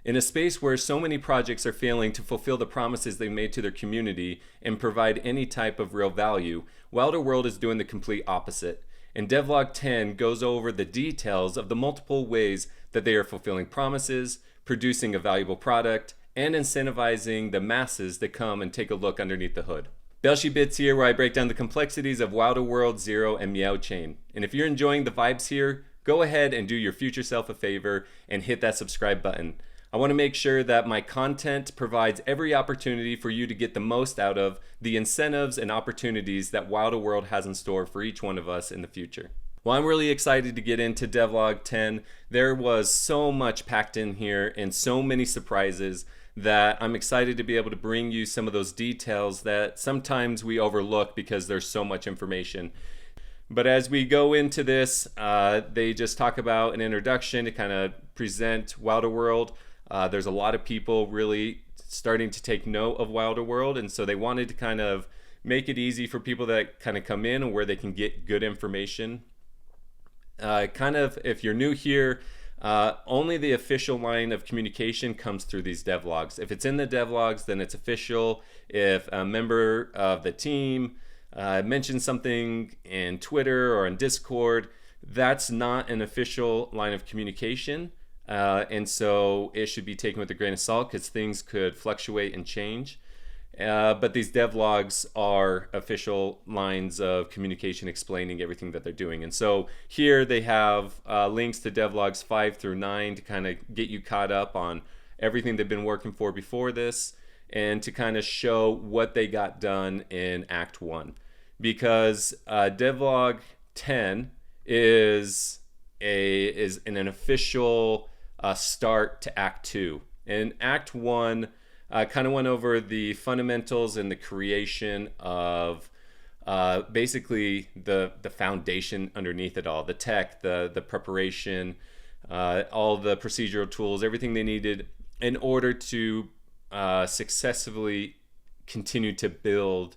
In a space where so many projects are failing to fulfill the promises they made to their community and provide any type of real value, Wilder World is doing the complete opposite. And Devlog 10 goes over the details of the multiple ways that they are fulfilling promises, producing a valuable product, and incentivizing the masses to come and take a look underneath the hood. BELSHE Bits here, where I break down the complexities of Wilder World, Zero, and MEOW Chain. And if you're enjoying the vibes here, go ahead and do your future self a favor and hit that subscribe button. I want to make sure that my content provides every opportunity for you to get the most out of the incentives and opportunities that Wilder World has in store for each one of us in the future. Well, I'm really excited to get into Devlog 10. There was so much packed in here and so many surprises that I'm excited to be able to bring you some of those details that sometimes we overlook because there's so much information. But as we go into this, they just talk about an introduction to kind of present Wilder World. There's a lot of people really starting to take note of Wilder World, and so they wanted to kind of make it easy for people that kind of come in and where they can get good information. If you're new here, only the official line of communication comes through these devlogs. If it's in the devlogs, then it's official. If a member of the team mentions something in Twitter or in Discord, that's not an official line of communication. And so it should be taken with a grain of salt because things could fluctuate and change. But these devlogs are official lines of communication explaining everything that they're doing. And so here they have links to devlogs 5 through 9 to kind of get you caught up on everything they've been working for before this and to kind of show what they got done in Act 1. Because devlog 10 is an official start to Act 2. And Act 1 kind of went over the fundamentals and the creation of basically the foundation underneath it all, the tech, the preparation, all the procedural tools, everything they needed in order to successfully continue to build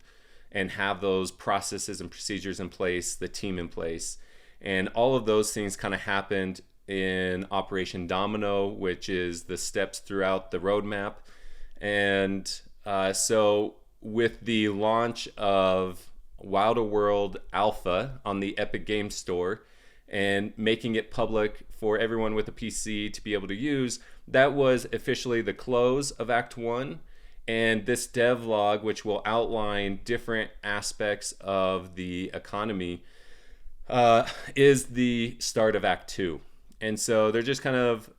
and have those processes and procedures in place, the team in place. And all of those things kind of happened in Operation Domino, which is the steps throughout the roadmap. And so with the launch of Wilder World Alpha on the Epic Games Store and making it public for everyone with a PC to be able to use, that was officially the close of Act 1. And this devlog, which will outline different aspects of the economy, is the start of Act 2. And so they're just kind of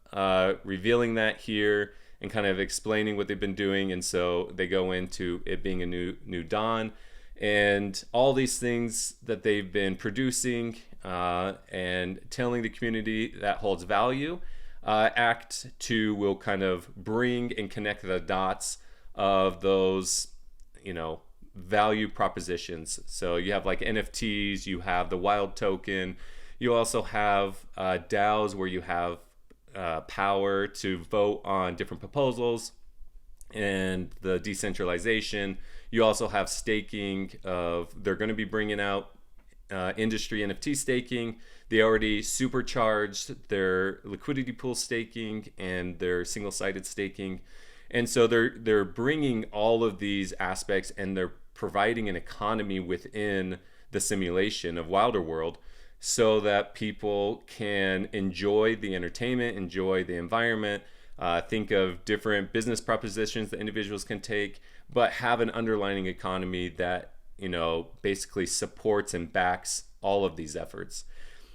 revealing that here and kind of explaining what they've been doing. And so they go into it being a new dawn and all these things that they've been producing and telling the community that holds value. Act 2 will kind of bring and connect the dots of those, value propositions. So you have like NFTs, you have the wild token, you also have DAOs where you have power to vote on different proposals and the decentralization. You also have staking they're going to be bringing out industry NFT staking. They already supercharged their liquidity pool staking and their single-sided staking. And so they're bringing all of these aspects and they're providing an economy within the simulation of Wilder World so that people can enjoy the entertainment, enjoy the environment, think of different business propositions that individuals can take, but have an underlying economy that, basically supports and backs all of these efforts.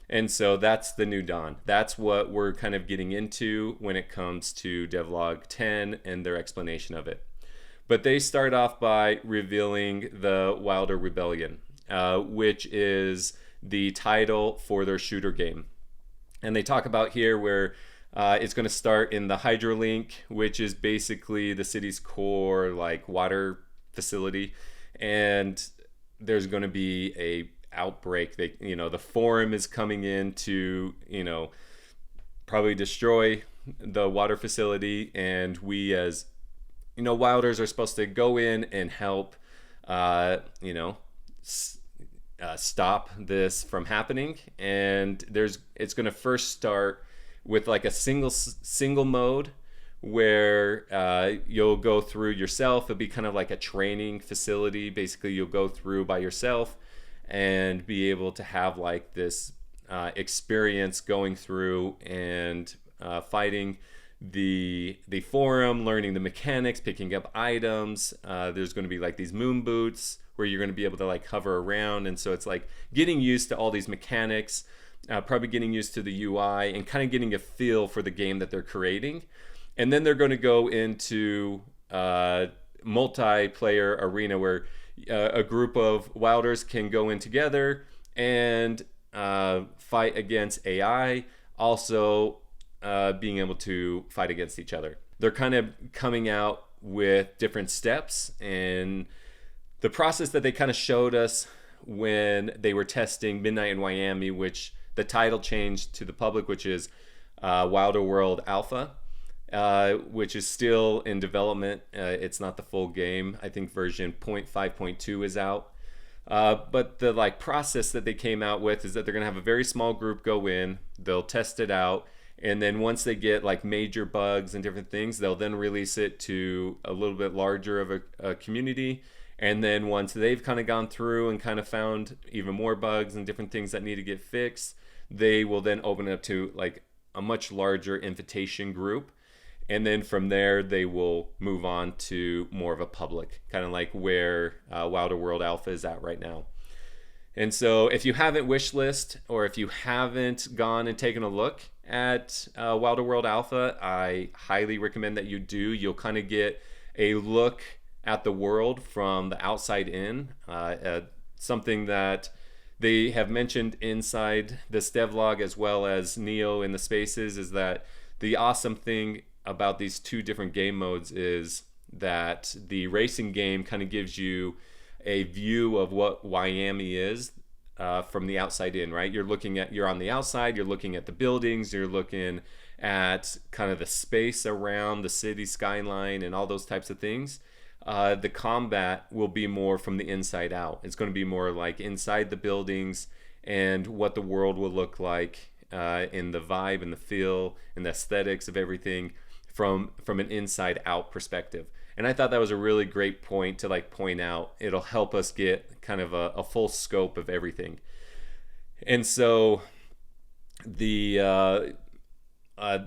And so that's the new dawn. That's what we're kind of getting into when it comes to Devlog 10 and their explanation of it. But they start off by revealing the Wilder Rebellion, which is the title for their shooter game. And they talk about here where it's going to start in the Hydrolink, which is basically the city's core water facility. And there's going to be a outbreak. The forum is coming in to probably destroy the water facility, and we as Wilders are supposed to go in and help stop this from happening. And it's going to first start with like a single mode where you'll go through yourself. It'll be kind of like a training facility. Basically, you'll go through by yourself and be able to have like this experience going through and fighting the forum, learning the mechanics, picking up items. There's going to be like these moon boots where you're going to be able to like hover around, and so it's like getting used to all these mechanics, probably getting used to the UI and kind of getting a feel for the game that they're creating. And then they're going to go into multiplayer arena where a group of wilders can go in together and fight against AI, also being able to fight against each other. They're kind of coming out with different steps, and the process that they kind of showed us when they were testing Midnight in Wiami, which the title changed to the public, which is Wilder World Alpha, which is still in development. It's not the full game. I think version 0.5.2 is out. But the like process that they came out with is that they're gonna have a very small group go in, they'll test it out, and then once they get like major bugs and different things, they'll then release it to a little bit larger of a community. And then once they've kind of gone through and kind of found even more bugs and different things that need to get fixed, they will then open it up to like a much larger invitation group. And then from there, they will move on to more of a public, kind of like where Wilder World Alpha is at right now. And so if you haven't wishlist, or if you haven't gone and taken a look at Wilder World Alpha, I highly recommend that you do. You'll kind of get a look at the world from the outside in. Something that they have mentioned inside this devlog as well as Neo in the spaces is that the awesome thing about these two different game modes is that the racing game kind of gives you a view of what Wiami is from the outside in, right? You're on the outside, you're looking at the buildings, you're looking at kind of the space around the city skyline and all those types of things. The combat will be more from the inside out. It's going to be more like inside the buildings and what the world will look like in the vibe and the feel and the aesthetics of everything from an inside out perspective. And I thought that was a really great point to like point out. It'll help us get kind of a full scope of everything. And so the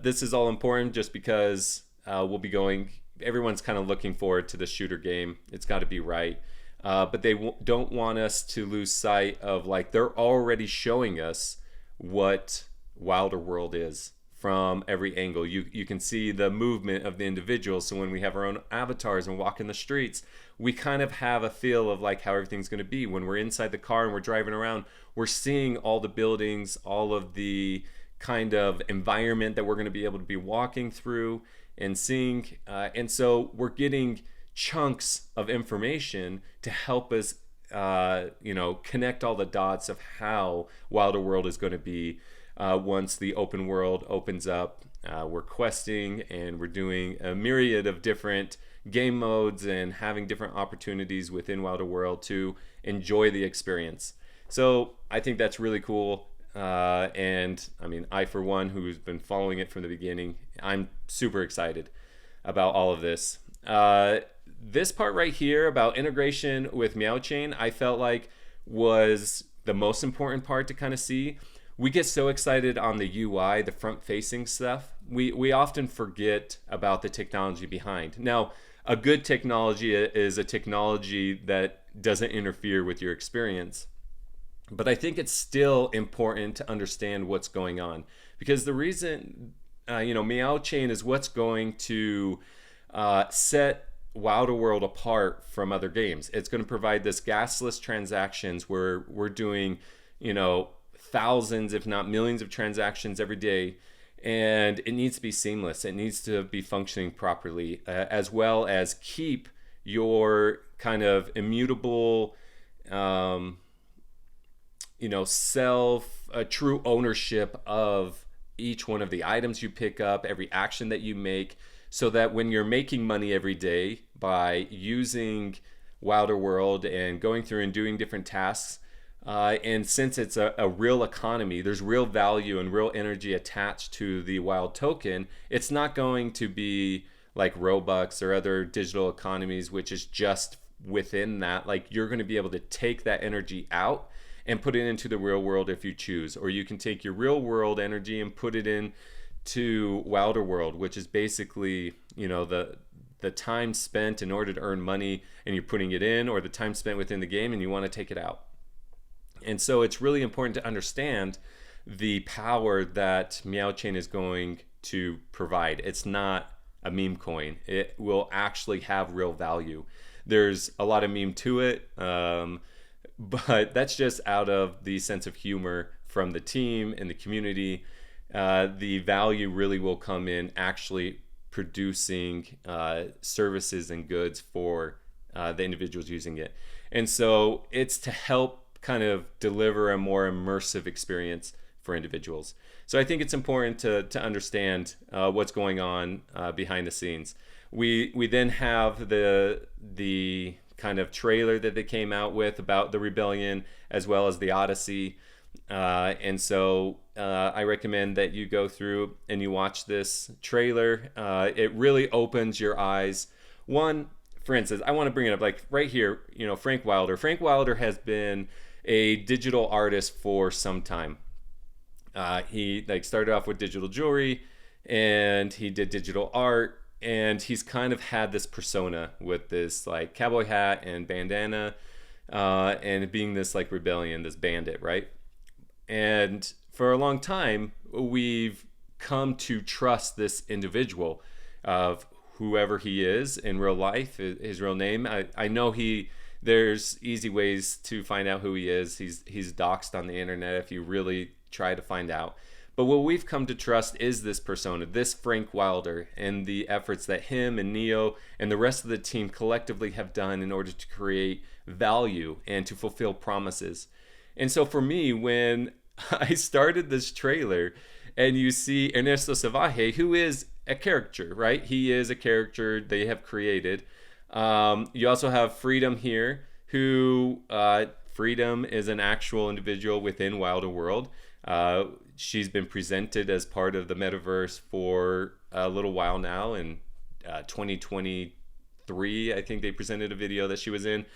this is all important just because we'll be going, everyone's kind of looking forward to the shooter game. It's got to be right. But they don't want us to lose sight of like, they're already showing us what Wilder World is from every angle. You can see the movement of the individuals. So when we have our own avatars and walk in the streets, we kind of have a feel of like how everything's going to be. When we're inside the car and we're driving around, we're seeing all the buildings, all of the kind of environment that we're going to be able to be walking through and seeing. And so we're getting chunks of information to help us connect all the dots of how Wilder World is going to be once the open world opens up. We're questing and we're doing a myriad of different game modes and having different opportunities within Wilder World to enjoy the experience. So I think that's really cool. And I mean, I, for one, who's been following it from the beginning, I'm super excited about all of this. This part right here about integration with MEOW Chain, I felt like was the most important part to kind of see. We get so excited on the UI, the front-facing stuff. We often forget about the technology behind. Now, a good technology is a technology that doesn't interfere with your experience. But I think it's still important to understand what's going on, because the reason, MEOW Chain is what's going to set Wilder World apart from other games. It's going to provide this gasless transactions where we're doing, thousands, if not millions of transactions every day. And it needs to be seamless. It needs to be functioning properly, as well as keep your kind of immutable, true ownership of each one of the items you pick up, every action that you make, so that when you're making money every day by using Wilder World and going through and doing different tasks, And since it's a real economy, there's real value and real energy attached to the wild token. It's not going to be like Robux or other digital economies, which is just within that. Like, you're going to be able to take that energy out and put it into the real world if you choose, or you can take your real world energy and put it in to Wilder World, which is basically, the time spent in order to earn money and you're putting it in, or the time spent within the game and you want to take it out. And so it's really important to understand the power that MEOW Chain is going to provide. It's not a meme coin. It will actually have real value. There's a lot of meme to it, but that's just out of the sense of humor from the team and the community. The value really will come in actually producing services and goods for the individuals using it. And so it's to help kind of deliver a more immersive experience for individuals. So I think it's important to understand what's going on behind the scenes. We then have the kind of trailer that they came out with about the rebellion, as well as the Odyssey. And so I recommend that you go through and you watch this trailer. It really opens your eyes. One, for instance, I want to bring it up, like right here, Frank Wilder. Frank Wilder has been a digital artist for some time. He started off with digital jewelry, and he did digital art, and he's kind of had this persona with this like cowboy hat and bandana, and being this like rebellion, this bandit, right? And for a long time, we've come to trust this individual of whoever he is in real life, his real name. I know there's easy ways to find out who he is. He's doxed on the internet if you really try to find out. But what we've come to trust is this persona, this Frank Wilder, and the efforts that him and Neo and the rest of the team collectively have done in order to create value and to fulfill promises. And so for me, when I started this trailer and you see Ernesto Savaje, who is a character, right? He is a character they have created. You also have Freedom here, who Freedom is an actual individual within Wilder World. She's been presented as part of the Metaverse for a little while now. In 2023, I think they presented a video that she was in.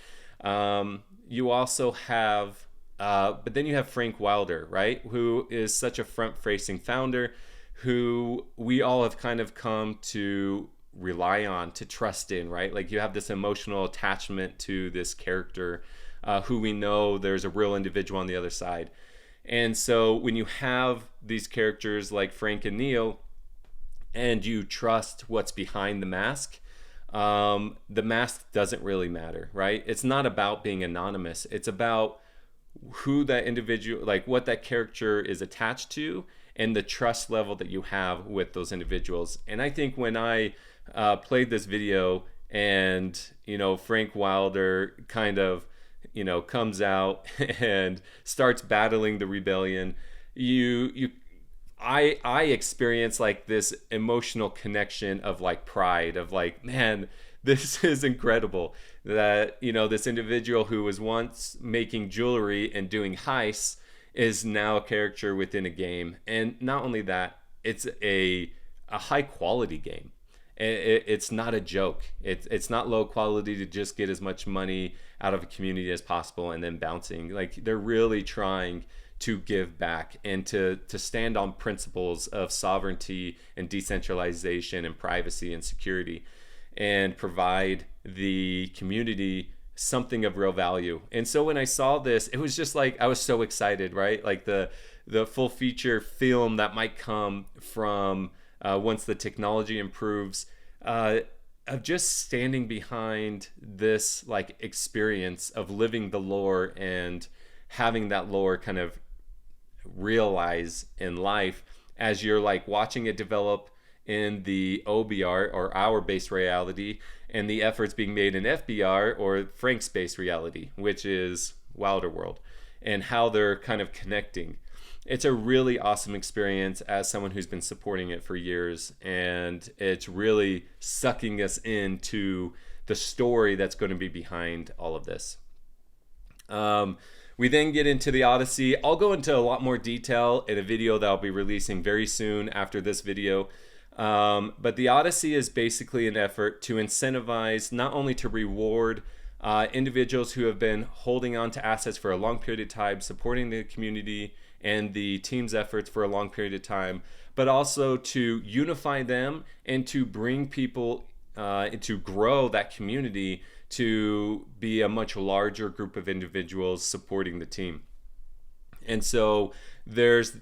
You also have, but then you have Frank Wilder, right? Who is such a front-facing founder who we all have kind of come to rely on, to trust in, right? Like, you have this emotional attachment to this character who we know there's a real individual on the other side. And so when you have these characters like Frank and Neo, and you trust what's behind the mask doesn't really matter, right? It's not about being anonymous. It's about who that individual, like what that character is attached to, and the trust level that you have with those individuals. And I think when I played this video and, Frank Wilder kind of, comes out and starts battling the rebellion, I experience like this emotional connection of like pride, of like, man, this is incredible that, this individual who was once making jewelry and doing heists is now a character within a game. And not only that, it's a high quality game. It's not a joke. It's not low quality to just get as much money out of a community as possible and then bouncing. Like, they're really trying to give back and to stand on principles of sovereignty and decentralization and privacy and security, and provide the community something of real value. And so when I saw this, it was just like, I was so excited, right? Like the full feature film that might come from once the technology improves, of just standing behind this like experience of living the lore and having that lore kind of realize in life as you're like watching it develop in the OBR, or our base reality, and the efforts being made in FBR, or Frank's base reality, which is Wilder World, and how they're kind of connecting. It's a really awesome experience as someone who's been supporting it for years, and it's really sucking us into the story that's going to be behind all of this. We then get into the Odyssey. I'll go into a lot more detail in a video that I'll be releasing very soon after this video. But the Odyssey is basically an effort to incentivize, not only to reward individuals who have been holding on to assets for a long period of time, supporting the community and the team's efforts for a long period of time, but also to unify them and to bring people to grow that community to be a much larger group of individuals supporting the team. And so there's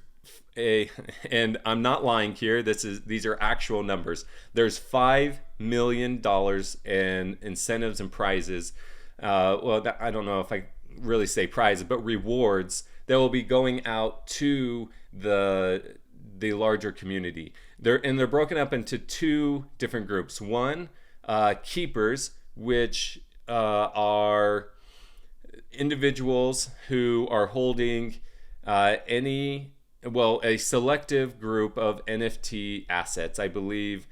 and I'm not lying here, these are actual numbers. There's $5 million in incentives and prizes. I don't know if I really say prizes, but rewards that will be going out to the larger community. They're broken up into two different groups. One, keepers, which are individuals who are holding a selective group of NFT assets, I believe.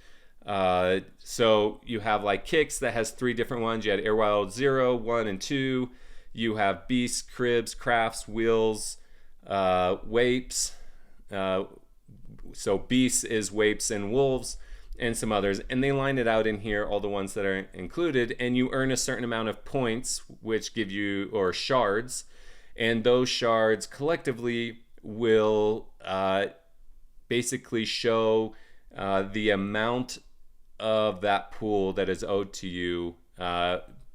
So you have like Kicks that has 3 different ones. You had Airwild 0, 1, and 2. You have Beasts, Cribs, Crafts, Wheels, Wapes. So Beasts is Wapes and Wolves, and some others. And they line it out in here, all the ones that are included. And you earn a certain amount of points, which give you, or shards. And those shards collectively will basically show the amount of that pool that is owed to you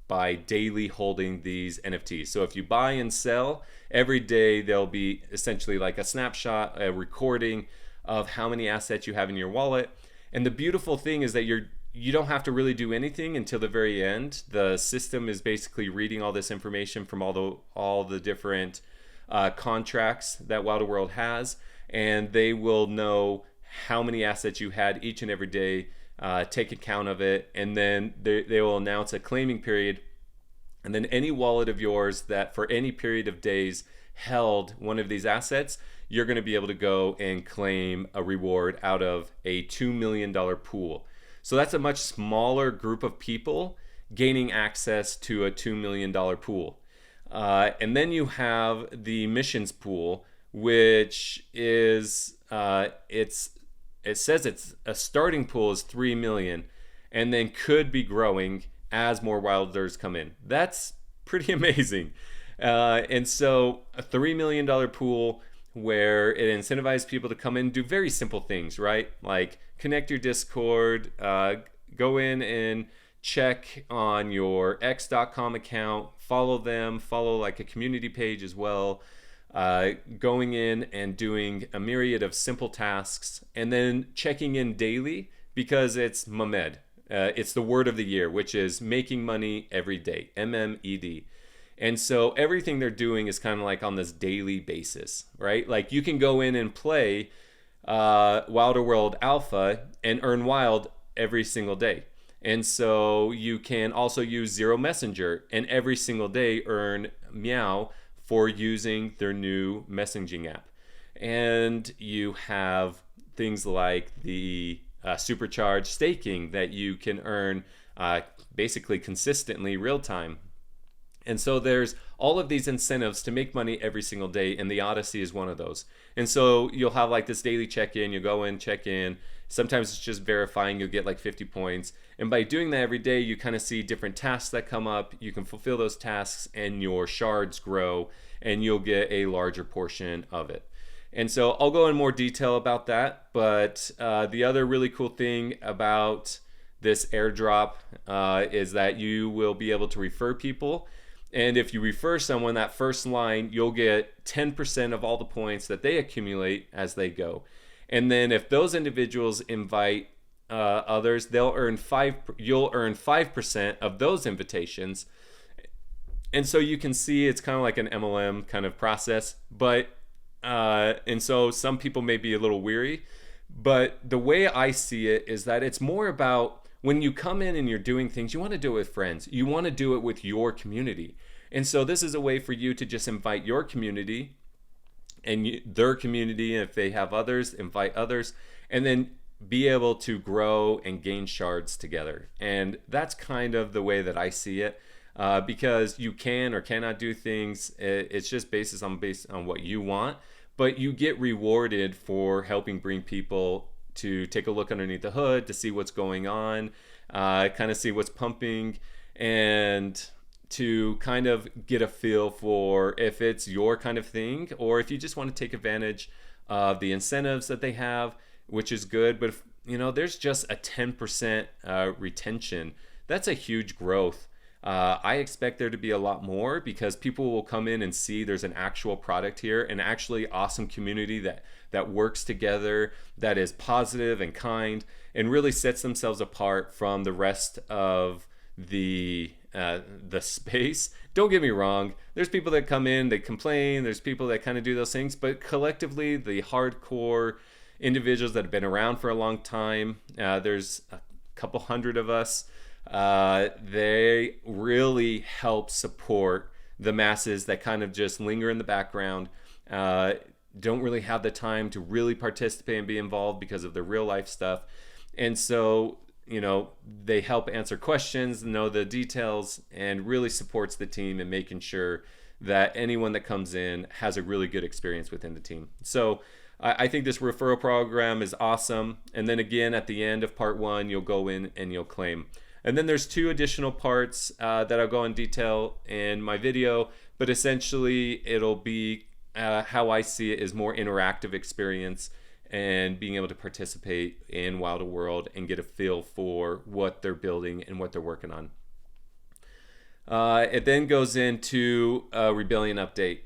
by daily holding these NFTs. So if you buy and sell, every day there'll be essentially like a snapshot, a recording of how many assets you have in your wallet. And the beautiful thing is that you don't have to really do anything until the very end. The system is basically reading all this information from all the different contracts that Wilder World has, and they will know how many assets you had each and every day, take account of it, and then they will announce a claiming period. And then any wallet of yours that for any period of days held one of these assets, you're going to be able to go and claim a reward out of a $2 million pool. So that's a much smaller group of people gaining access to a $2 million pool. And then you have the missions pool, which is it says it's a starting pool is 3 million, and then could be growing as more wilders come in. That's pretty amazing. And so a $3 million pool where it incentivizes people to come in and do very simple things, right? Like connect your Discord, go in and check on your x.com account, follow them, follow like a community page as well, going in and doing a myriad of simple tasks, and then checking in daily because it's MEOW. It's the word of the year, which is making money every day, MEOW. And so everything they're doing is kind of like on this daily basis, right? Like you can go in and play Wilder World Alpha and earn wild every single day. And so you can also use Zero Messenger and every single day earn MEOW for using their new messaging app. And you have things like the supercharged staking that you can earn basically consistently real time. And so there's all of these incentives to make money every single day, and the Odyssey is one of those. And so you'll have like this daily check-in, you go in, check in. Sometimes it's just verifying, you'll get like 50 points. And by doing that every day, you kind of see different tasks that come up. You can fulfill those tasks and your shards grow, and you'll get a larger portion of it. And so I'll go in more detail about that. But the other really cool thing about this airdrop is that you will be able to refer people. And if you refer someone, that first line, you'll get 10% of all the points that they accumulate as they go. And then if those individuals invite others, you'll earn 5% of those invitations. And so you can see it's kind of like an MLM kind of process. But and so some people may be a little weary. But the way I see it is that it's more about when you come in and you're doing things, you want to do it with friends. You want to do it with your community. And so this is a way for you to just invite your community and their community. And if they have others, invite others, and then be able to grow and gain shards together. And that's kind of the way that I see it. because you can or cannot do things. It's just based on what you want, but you get rewarded for helping bring people to take a look underneath the hood to see what's going on, kind of see what's pumping, and to kind of get a feel for if it's your kind of thing, or if you just want to take advantage of the incentives that they have, which is good. But if, there's just a 10% retention, that's a huge growth. I expect there to be a lot more, because people will come in and see there's an actual product here, an actually awesome community that works together, that is positive and kind, and really sets themselves apart from the rest of the space. Don't get me wrong, there's people that come in, they complain, there's people that kind of do those things, but collectively, the hardcore individuals that have been around for a long time, there's a couple hundred of us, they really help support the masses that kind of just linger in the background, don't really have the time to really participate and be involved because of their real life stuff. And so they help answer questions, know the details, and really supports the team in making sure that anyone that comes in has a really good experience within the team. So I think this referral program is awesome. And then again, at the end of part 1, you'll go in and you'll claim. And then there's 2 additional parts that I'll go in detail in my video, but essentially it'll be how I see it is more interactive experience, and being able to participate in Wilder World and get a feel for what they're building and what they're working on. It then goes into a Rebellion update.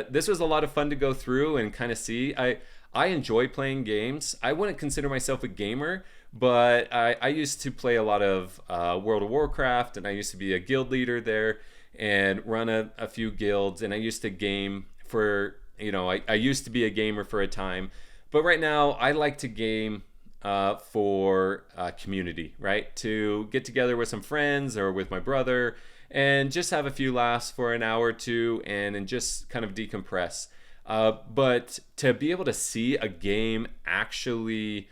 This was a lot of fun to go through and kind of see. I enjoy playing games. I wouldn't consider myself a gamer, but I used to play a lot of World of Warcraft, and I used to be a guild leader there and run a few guilds, and I used to game for, I used to be a gamer for a time. But right now, I like to game for community, right? To get together with some friends or with my brother and just have a few laughs for an hour or two and just kind of decompress. But to be able to see a game actually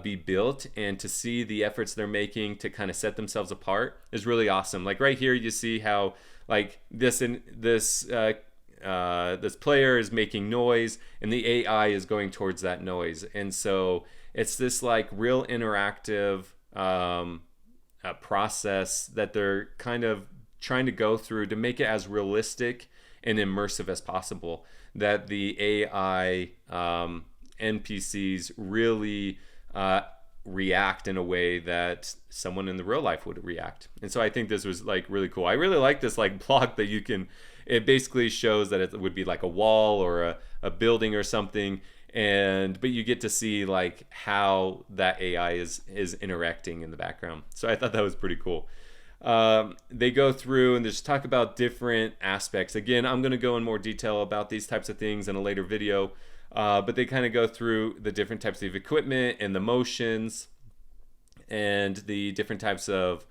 be built and to see the efforts they're making to kind of set themselves apart is really awesome. Like right here, you see how like this player is making noise and the AI is going towards that noise. And so it's this like real interactive process that they're kind of trying to go through to make it as realistic and immersive as possible, that the AI NPCs really react in a way that someone in the real life would react. And so I think this was like really cool. I really like this like block that it basically shows that it would be like a wall or a building or something, but you get to see like how that AI is interacting in the background. So I thought that was pretty cool. They go through and just talk about different aspects. Again, I'm going to go in more detail about these types of things in a later video, but they kind of go through the different types of equipment and the motions and the different types of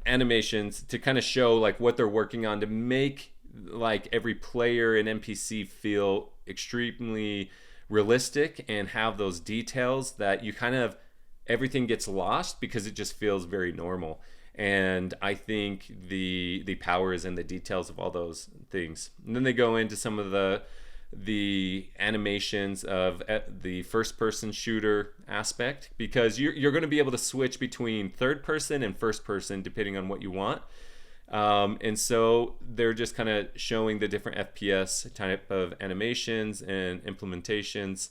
animations to kind of show like what they're working on to make like every player and NPC feel extremely realistic and have those details that you kind of everything gets lost because it just feels very normal. And I think the power is in the details of all those things. And then they go into some of the animations of the first person shooter aspect, because you're going to be able to switch between third person and first person depending on what you want. And so they're just kind of showing the different FPS type of animations and implementations.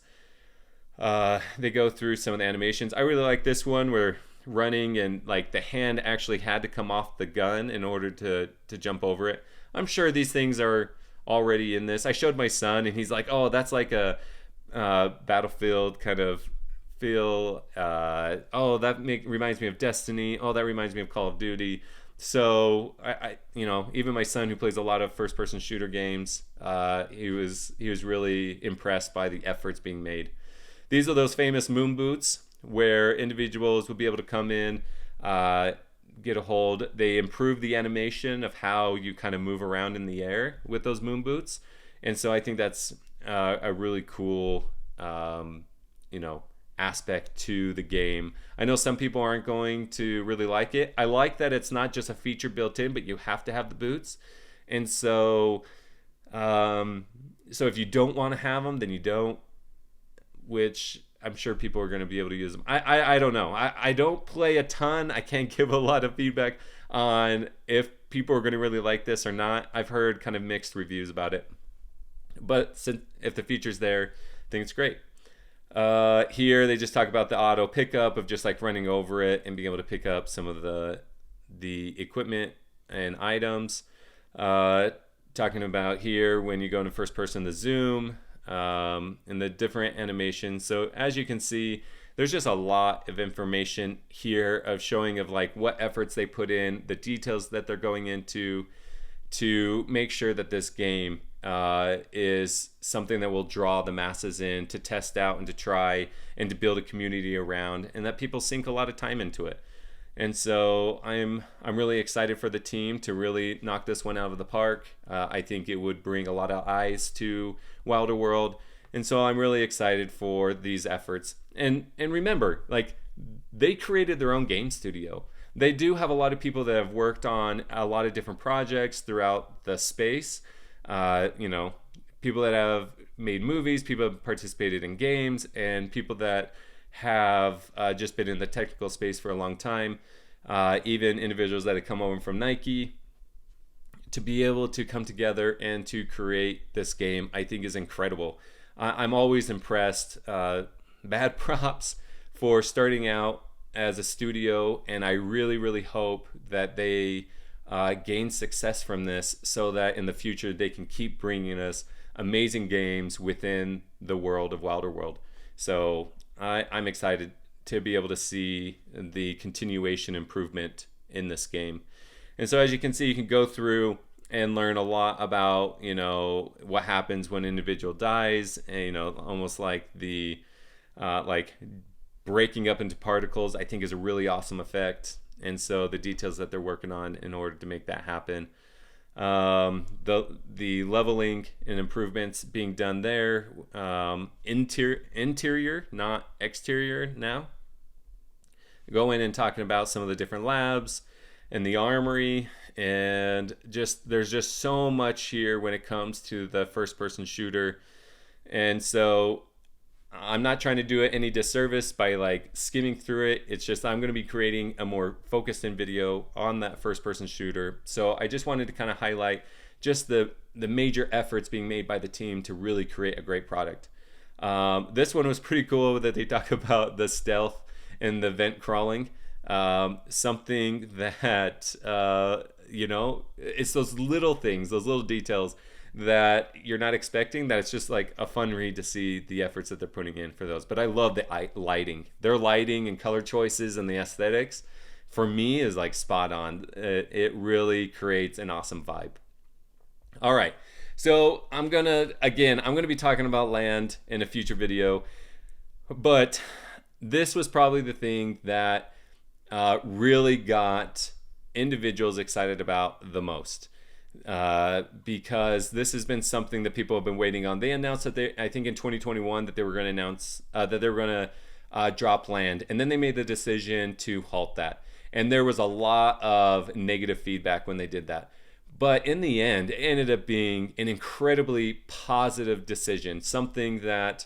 They go through some of the animations. I really like this one where running and like the hand actually had to come off the gun in order to jump over it. I'm sure these things are already in this. I showed my son and he's like, oh, that's like a Battlefield kind of feel. Reminds me of Destiny. Oh, that reminds me of Call of Duty. So I even my son who plays a lot of first person shooter games, he was really impressed by the efforts being made. These are those famous moon boots where individuals will be able to come in, get a hold. They improve the animation of how you kind of move around in the air with those moon boots. And so I think that's a really cool, aspect to the game. I know some people aren't going to really like it. I like that it's not just a feature built in, but you have to have the boots. And so if you don't want to have them, then you don't, which I'm sure people are going to be able to use them. I don't know. I don't play a ton. I can't give a lot of feedback on if people are going to really like this or not. I've heard kind of mixed reviews about it. But if the feature's there, I think it's great. Here they just talk about the auto pickup of just like running over it and being able to pick up some of the equipment and items. Talking about here when you go into first person, the zoom, and the different animations. So as you can see, there's just a lot of information here of showing of like what efforts they put in, the details that they're going into to make sure that this game is something that will draw the masses in to test out and to try and to build a community around, and that people sink a lot of time into it. And so I'm really excited for the team to really knock this one out of the park. I think it would bring a lot of eyes to Wilder World, and so I'm really excited for these efforts. And remember, like, they created their own game studio. They do have a lot of people that have worked on a lot of different projects throughout the space. People that have made movies, people that have participated in games, and people that have just been in the technical space for a long time. Even individuals that have come over from Nike. To be able to come together and to create this game, I think is incredible. I'm always impressed. Bad props for starting out as a studio, and I really, really hope that they gain success from this so that in the future they can keep bringing us amazing games within the world of Wilder World. So I'm excited to be able to see the continuation improvement in this game. And so as you can see, you can go through and learn a lot about, what happens when an individual dies, and, almost like the like breaking up into particles, I think is a really awesome effect. And so the details that they're working on in order to make that happen. The leveling and improvements being done there, interior, not exterior now. Go in and talking about some of the different labs and the armory, and there's just so much here when it comes to the first person shooter. And so I'm not trying to do it any disservice by like skimming through it. It's just I'm going to be creating a more focused in video on that first person shooter. So I just wanted to kind of highlight just the major efforts being made by the team to really create a great product. This one was pretty cool that they talk about the stealth and the vent crawling. Something that, it's those little things, those little details that you're not expecting, that it's just like a fun read to see the efforts that they're putting in for those. But I love the lighting. Their lighting and color choices and the aesthetics, for me, is like spot on. It really creates an awesome vibe. All right. So I'm going to be talking about land in a future video. But this was probably the thing that really got individuals excited about the most. Because this has been something that people have been waiting on. They announced that I think in 2021 that they were going to announce that they were going to drop land, and then they made the decision to halt that. And there was a lot of negative feedback when they did that. But in the end, it ended up being an incredibly positive decision, something that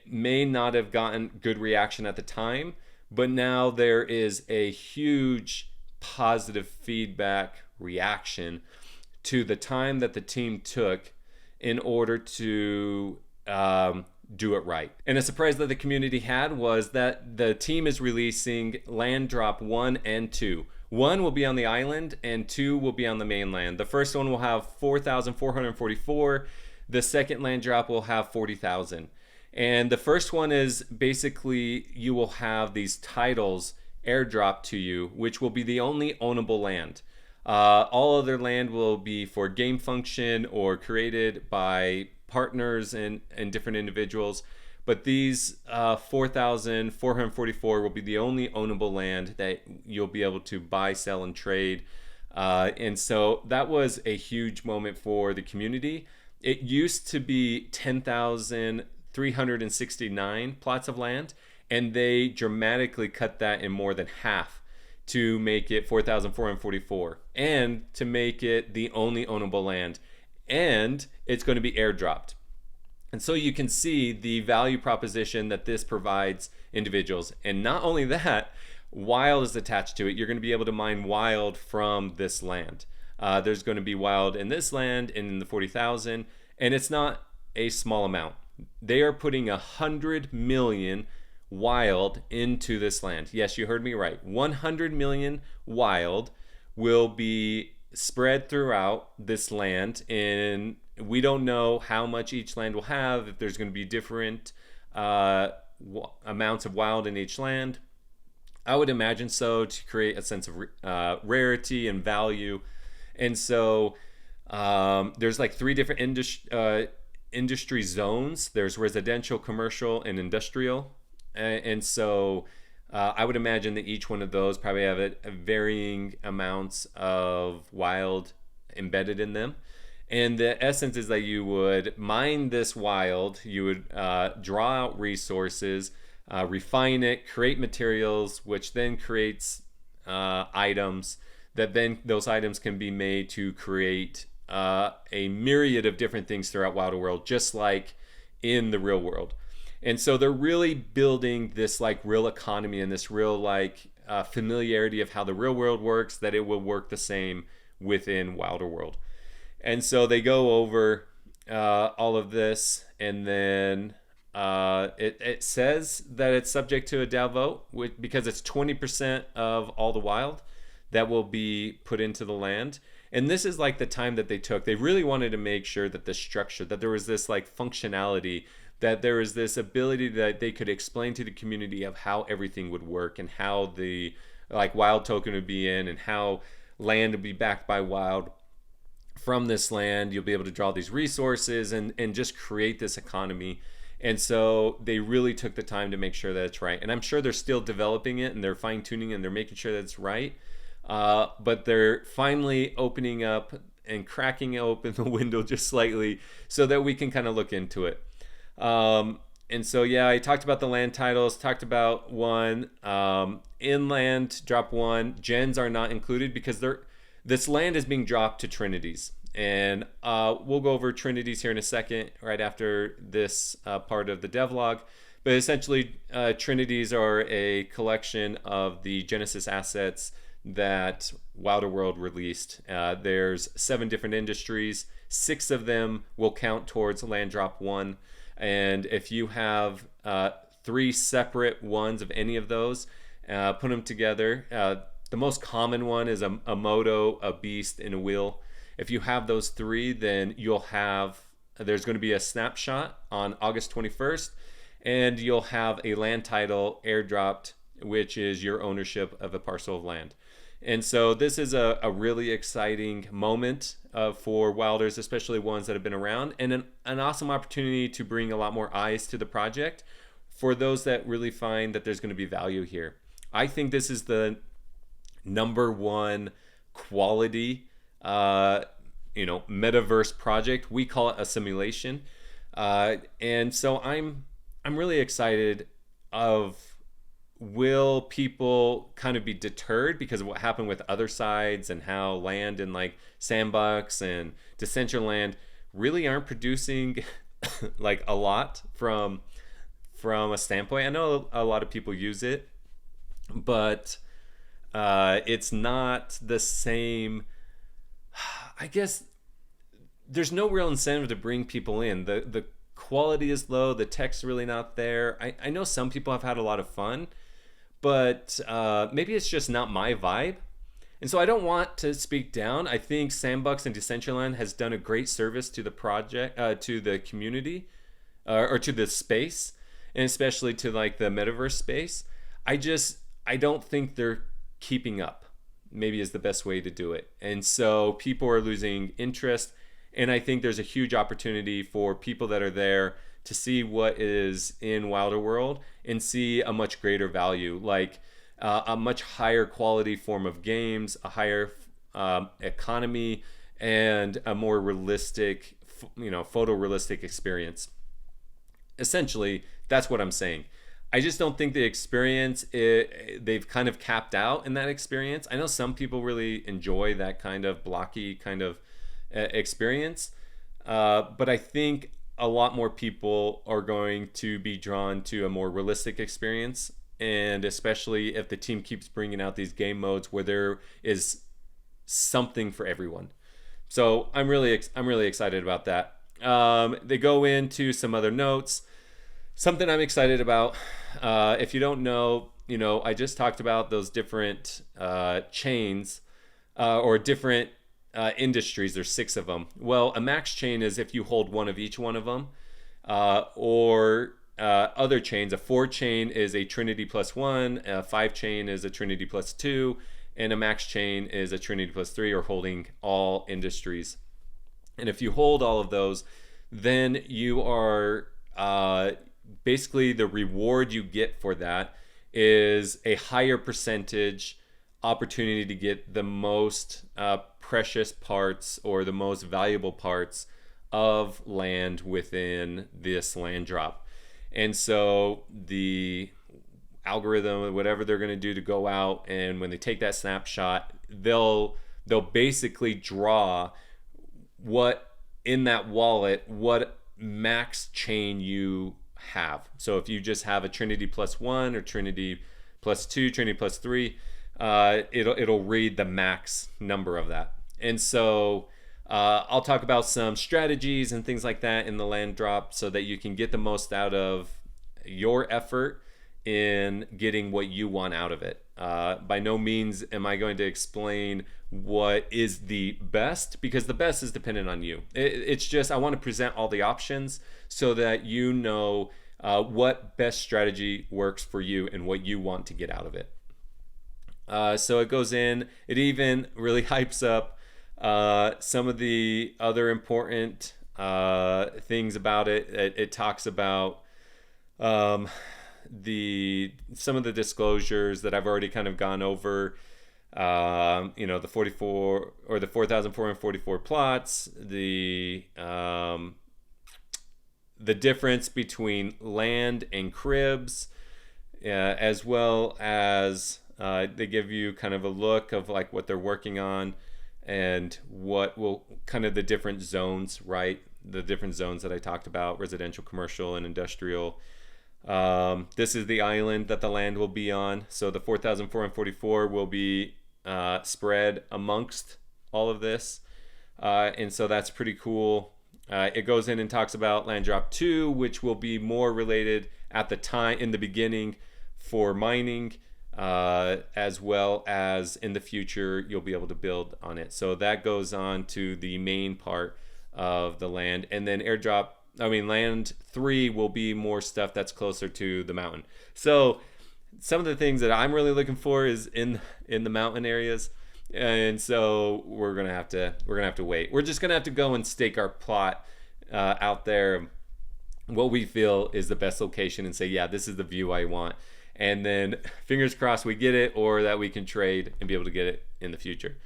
may not have gotten good reaction at the time, but now there is a huge positive feedback reaction to the time that the team took in order to do it right. And a surprise that the community had was that the team is releasing land drop 1 and 2. 1 will be on the island and 2 will be on the mainland. The first one will have 4,444. The second land drop will have 40,000. And the first one is basically you will have these titles airdrop to you, which will be the only ownable land. All other land will be for game function or created by partners and different individuals. But these 4,444 will be the only ownable land that you'll be able to buy, sell, and trade. And so that was a huge moment for the community. It used to be 10,369 plots of land. and they dramatically cut that in more than half to make it 4,444 and to make it the only ownable land, and it's going to be airdropped. And so you can see the value proposition that this provides individuals. And not only that, wild is attached to it. You're going to be able to mine wild from this land. There's going to be wild in this land and in the 40,000, and it's not a small amount. They are putting 100 million wild into this land. Yes, you heard me right. 100 million wild will be spread throughout this land, and we don't know how much each land will have, if there's going to be different amounts of wild in each land. I would imagine so, to create a sense of rarity and value. And so there's like 3 different industry zones. There's residential, commercial, and industrial. And so I would imagine that each one of those probably have a varying amounts of wild embedded in them. And the essence is that you would mine this wild, you would draw out resources, refine it, create materials, which then creates items, that then those items can be made to create a myriad of different things throughout Wilder World, just like in the real world. And so they're really building this like real economy and this real like familiarity of how the real world works, that it will work the same within Wilder World. And so they go over all of this, and then it says that it's subject to a DAO vote because it's 20% of all the wild that will be put into the land. And this is like the time that they took. They really wanted to make sure that the structure, that there was this like functionality, that there was this ability that they could explain to the community of how everything would work, and how the like wild token would be in, and how land would be backed by wild. From this land, you'll be able to draw these resources and just create this economy. And so they really took the time to make sure that it's right. And I'm sure they're still developing it, and they're fine-tuning, and they're making sure that it's right. But they're finally opening up and cracking open the window just slightly so that we can kind of look into it. And so, yeah, I talked about the land titles, talked about one, inland drop 1. Gens are not included because this land is being dropped to Trinities. And we'll go over Trinities here in a second, right after this part of the devlog. But essentially, Trinities are a collection of the Genesis assets that Wilder World released. There's 7 different industries. 6 of them will count towards land drop 1. And if you have 3 separate ones of any of those, put them together. The most common one is a moto, a beast, and a wheel. If you have those 3, then there's going to be a snapshot on August 21st, and you'll have a land title airdropped, which is your ownership of a parcel of land. And so this is a really exciting moment for Wilders, especially ones that have been around, and an awesome opportunity to bring a lot more eyes to the project for those that really find that there's going to be value here. I think this is the number 1 quality metaverse project. We call it a simulation, and so I'm really excited of, will people kind of be deterred because of what happened with other sides, and how land and like Sandbox and Decentraland really aren't producing like a lot from a standpoint. I know a lot of people use it, but it's not the same. I guess there's no real incentive to bring people in. The quality is low, the tech's really not there. I know some people have had a lot of fun, but maybe it's just not my vibe. And so I don't want to speak down. I think Sandbox and Decentraland has done a great service to the project, to the community, or to the space, and especially to like the metaverse space. I don't think they're keeping up, maybe is the best way to do it. And so people are losing interest, and I think there's a huge opportunity for people that are there to see what is in Wilder World and see a much greater value, like a much higher quality form of games, a higher economy, and a more realistic, photorealistic experience. Essentially, that's what I'm saying. I just don't think the experience, they've kind of capped out in that experience. I know some people really enjoy that kind of blocky kind of experience, but I think a lot more people are going to be drawn to a more realistic experience, and especially if the team keeps bringing out these game modes where there is something for everyone. So I'm really excited about that. They go into some other notes. Something I'm excited about. If you don't know, I just talked about those different chains or different industries. There's 6 of them. Well, a max chain is if you hold one of each one of them, or other chains. A 4 chain is a Trinity +1. A 5 chain is a Trinity +2. And a max chain is a Trinity +3, or holding all industries. And if you hold all of those, then you are basically the reward you get for that is a higher percentage opportunity to get the most precious parts or the most valuable parts of land within this land drop. And so the algorithm, whatever they're going to do to go out, and when they take that snapshot, they'll basically draw what in that wallet, what max chain you have. So if you just have a Trinity +1 or Trinity +2, Trinity +3, it'll read the max number of that. And so I'll talk about some strategies and things like that in the land drop so that you can get the most out of your effort in getting what you want out of it. By no means am I going to explain what is the best, because the best is dependent on you. It's just I want to present all the options so that you know what best strategy works for you and what you want to get out of it. So it goes in, it even really hypes up some of the other important things about it. It talks about some of the disclosures that I've already kind of gone over. The 44 or the 4,444 plots, the difference between land and cribs, as well as they give you kind of a look of like what they're working on and what will kind of the different zones, right? The different zones that I talked about: residential, commercial, and industrial. This is the island that the land will be on. So the 4,444 will be spread amongst all of this. And so that's pretty cool. It goes in and talks about land drop 2, which will be more related at the time in the beginning for mining, as well as in the future you'll be able to build on it. So that goes on to the main part of the land. And then land 3 will be more stuff that's closer to the mountain. So some of the things that I'm really looking for is in the mountain areas, and so we're gonna have to wait. We're just gonna have to go and stake our plot out there, what we feel is the best location, and say, yeah, this is the view I want. And then fingers crossed we get it, or that we can trade and be able to get it in the future.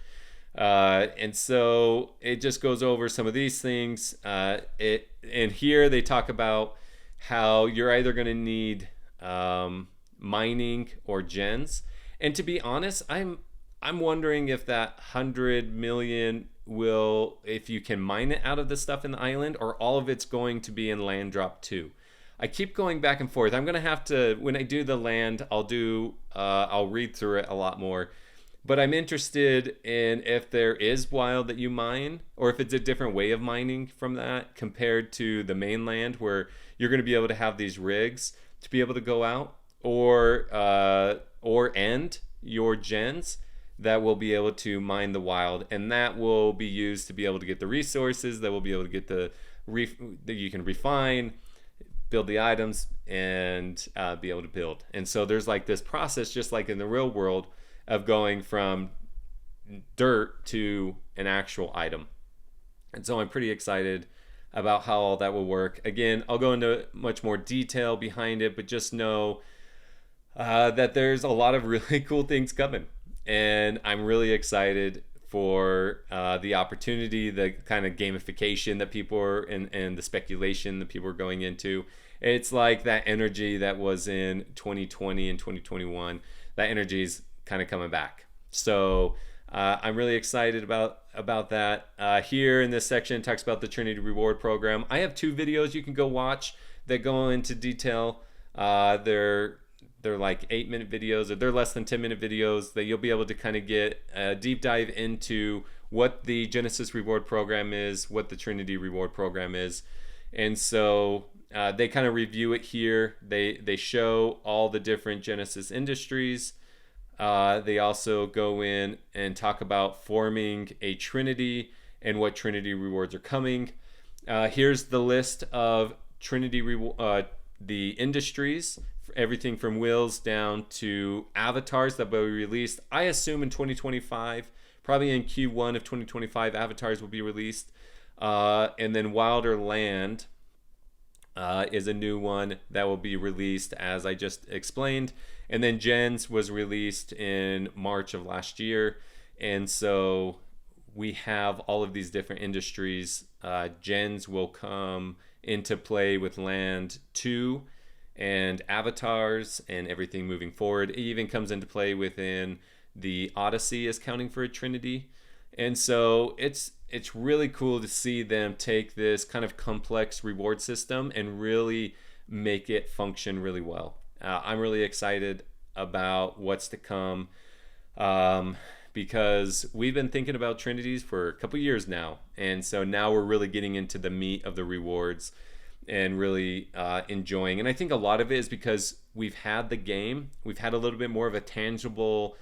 And so it just goes over some of these things. And here they talk about how you're either going to need mining or gens. And to be honest, I'm wondering if that 100 million will, if you can mine it out of the stuff in the island, or all of it's going to be in land drop 2. I keep going back and forth. I'm going to have to, when I do the land, I'll read through it a lot more. But I'm interested in if there is wild that you mine, or if it's a different way of mining from that compared to the mainland, where you're going to be able to have these rigs to be able to go out, or end your gens that will be able to mine the wild, and that will be used to be able to get the resources that will be able to get that you can refine, build the items, and be able to build. And so there's like this process, just like in the real world, of going from dirt to an actual item. And so I'm pretty excited about how all that will work. Again, I'll go into much more detail behind it, but just know that there's a lot of really cool things coming. And I'm really excited for the opportunity, the kind of gamification that people are, and the speculation that people are going into. It's like that energy that was in 2020 and 2021. That energy is kind of coming back. So I'm really excited about that. Here in this section, it talks about the Trinity Reward Program. I have 2 videos you can go watch that go into detail. They're like 8-minute videos, or they're less than 10-minute videos that you'll be able to kind of get a deep dive into what the Genesis Reward Program is, what the Trinity Reward Program is. And so they kind of review it here. They show all the different Genesis industries. They also go in and talk about forming a Trinity and what Trinity rewards are coming. Here's the list of Trinity the industries, everything from wheels down to avatars that will be released. I assume in 2025, probably in Q1 of 2025, avatars will be released. And then Wilder Land is a new one that will be released, as I just explained. And then Gens was released in March of last year. And so we have all of these different industries. Gens will come into play with Land 2 and avatars and everything moving forward. It even comes into play within the Odyssey as counting for a Trinity. And so it's really cool to see them take this kind of complex reward system and really make it function really well. I'm really excited about what's to come, because we've been thinking about Trinities for a couple years now. And so now we're really getting into the meat of the rewards and really enjoying. And I think a lot of it is because we've had the game. We've had a little bit more of a tangible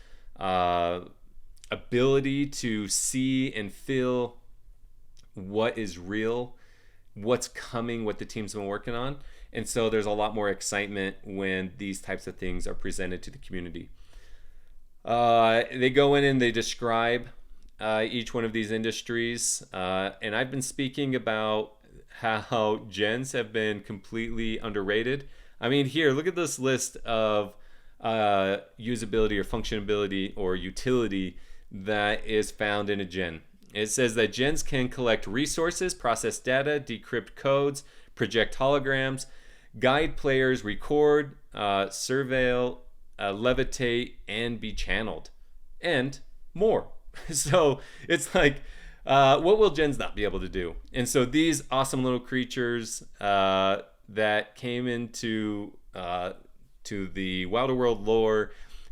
ability to see and feel what is real, what's coming, what the team's been working on. And so there's a lot more excitement when these types of things are presented to the community. They go in and they describe each one of these industries. And I've been speaking about how gens have been completely underrated. I mean, here, look at this list of usability or functionality or utility that is found in a gen. It says that gens can collect resources, process data, decrypt codes, project holograms, guide players, record, surveil, levitate, and be channeled, and more. So it's like, what will gens not be able to do? And so these awesome little creatures that came into to the Wilder World lore,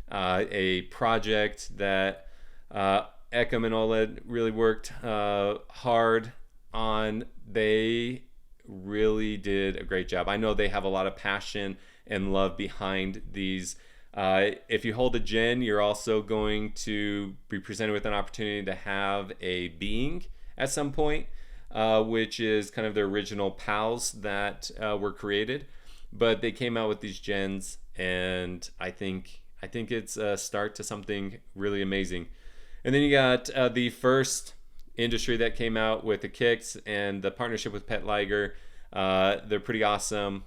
a project that Ekam and OLED really worked hard on. They really did a great job. I know they have a lot of passion and love behind these. If you hold a gen, you're also going to be presented with an opportunity to have a being at some point, which is kind of the original pals that were created. But they came out with these gens, and I think it's a start to something really amazing. And then you got the first industry that came out with the kicks and the partnership with Pet Liger. They're pretty awesome.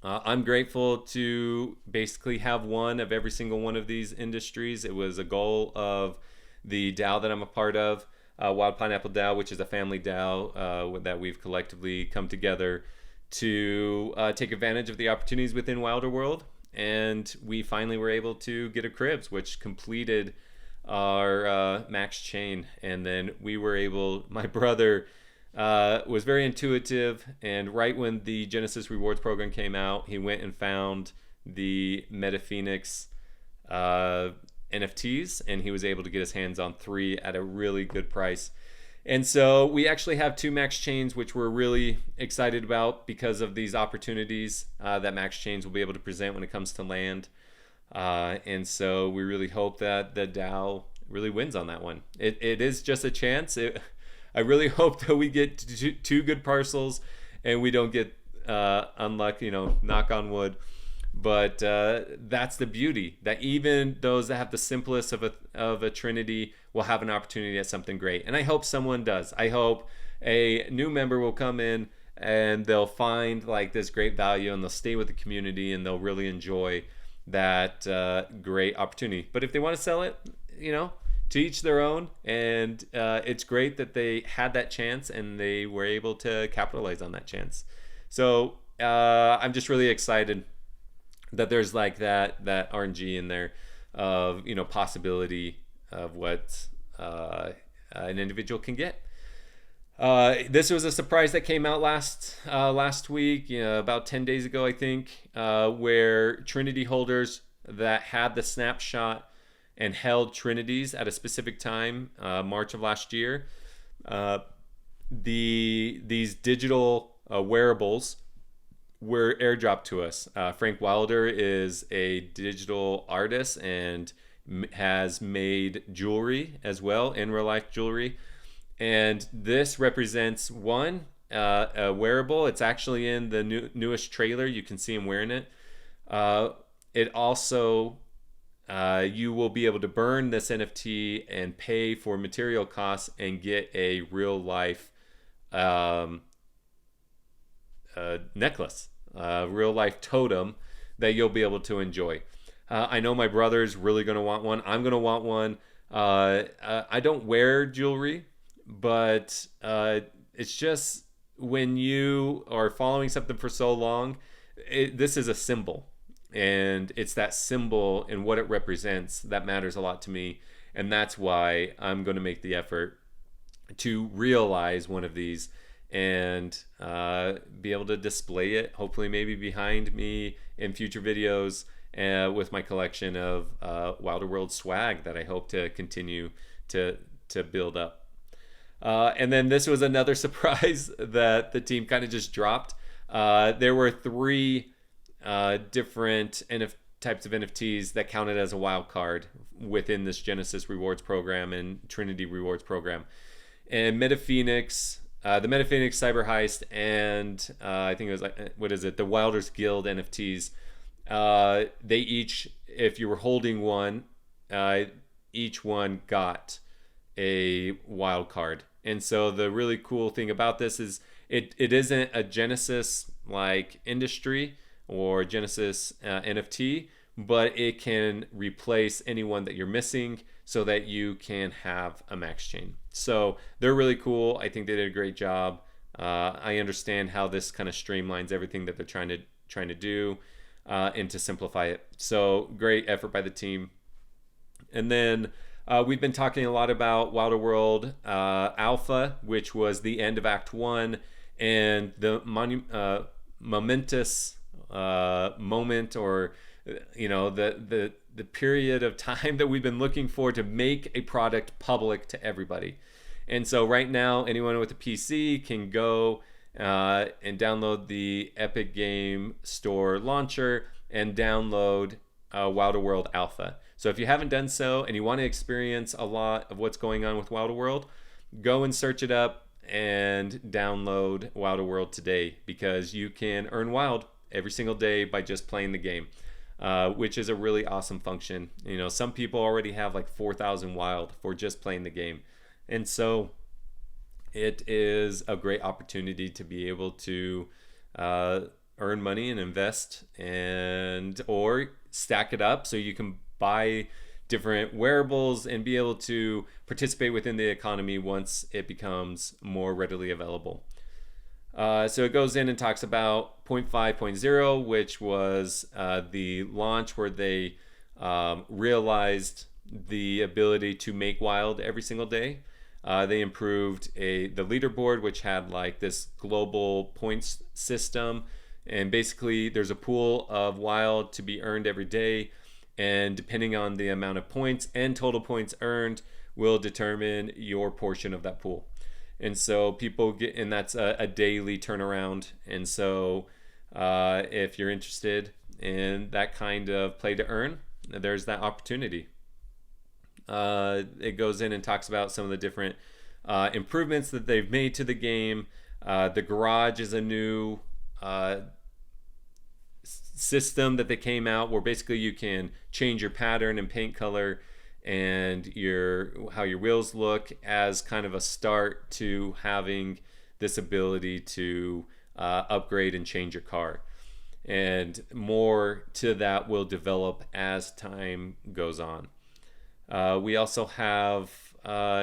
I'm grateful to basically have one of every single one of these industries. It was a goal of the DAO that I'm a part of, Wild Pineapple DAO, which is a family DAO that we've collectively come together to take advantage of the opportunities within Wilder World. And we finally were able to get a cribs, which completed our max chain. And then we were able, my brother was very intuitive, and right when the Genesis Rewards program came out, he went and found the Meta Phoenix NFTs, and he was able to get his hands on 3 at a really good price. And so we actually have 2 max chains, which we're really excited about because of these opportunities that max chains will be able to present when it comes to land. And so we really hope that the DAO really wins on that one. It is just a chance. I really hope that we get 2 good parcels and we don't get unlucky, knock on wood. But that's the beauty, that even those that have the simplest of a Trinity will have an opportunity at something great. And I hope someone does. I hope a new member will come in and they'll find like this great value, and they'll stay with the community, and they'll really enjoy that great opportunity. But if they want to sell it, to each their own. And it's great that they had that chance and they were able to capitalize on that chance. So I'm just really excited that there's like that RNG in there of, possibility of what an individual can get. This was a surprise that came out last week, about 10 days ago, I think, where Trinity holders that had the snapshot and held Trinities at a specific time, March of last year, these digital wearables were airdropped to us. Frank Wilder is a digital artist and has made jewelry as well, in real life jewelry. And this represents a wearable. It's actually in the newest trailer. You can see him wearing it. It also, you will be able to burn this NFT and pay for material costs and get a real life necklace, real life totem that you'll be able to enjoy. I know my brother's really going to want one. I'm going to want one. I don't wear jewelry, but it's just when you are following something for so long, this is a symbol. And it's that symbol and what it represents that matters a lot to me. And that's why I'm going to make the effort to realize one of these and be able to display it, hopefully maybe behind me in future videos with my collection of Wilder World swag that I hope to continue to build up. And then this was another surprise that the team kind of just dropped. There were 3 different types of NFTs that counted as a wild card within this Genesis Rewards program and Trinity Rewards program. And the Metaphoenix Cyber Heist, and I think it was the Wilders Guild NFTs. They each, if you were holding one, each one got a wild card. And so the really cool thing about this is it isn't a Genesis like industry or Genesis NFT, but it can replace anyone that you're missing so that you can have a max chain. So they're really cool. I think they did a great job. I understand how this kind of streamlines everything that they're trying to do and to simplify it. So great effort by the team. And then we've been talking a lot about Wilder World Alpha, which was the end of Act 1 and the momentous moment, or the period of time that we've been looking for to make a product public to everybody. And so right now, anyone with a PC can go and download the Epic Game Store launcher and download Wilder World Alpha. So if you haven't done so and you want to experience a lot of what's going on with Wilder World, go and search it up and download Wilder World today, because you can earn wild every single day by just playing the game, which is a really awesome function. Some people already have like 4,000 wild for just playing the game. And so it is a great opportunity to be able to earn money and invest or stack it up so you can buy different wearables and be able to participate within the economy once it becomes more readily available. So it goes in and talks about 0.5.0, which was the launch where they realized the ability to make wild every single day. They improved the leaderboard, which had like this global points system, and basically there's a pool of wild to be earned every day, and depending on the amount of points and total points earned will determine your portion of that pool. And so people get, and that's a daily turnaround. And so if you're interested in that kind of play to earn, there's that opportunity. It goes in and talks about some of the different improvements that they've made to the game. The garage is a new system that they came out where basically you can change your pattern and paint color and how your wheels look as kind of a start to having this ability to upgrade and change your car. And more to that will develop as time goes on. We also have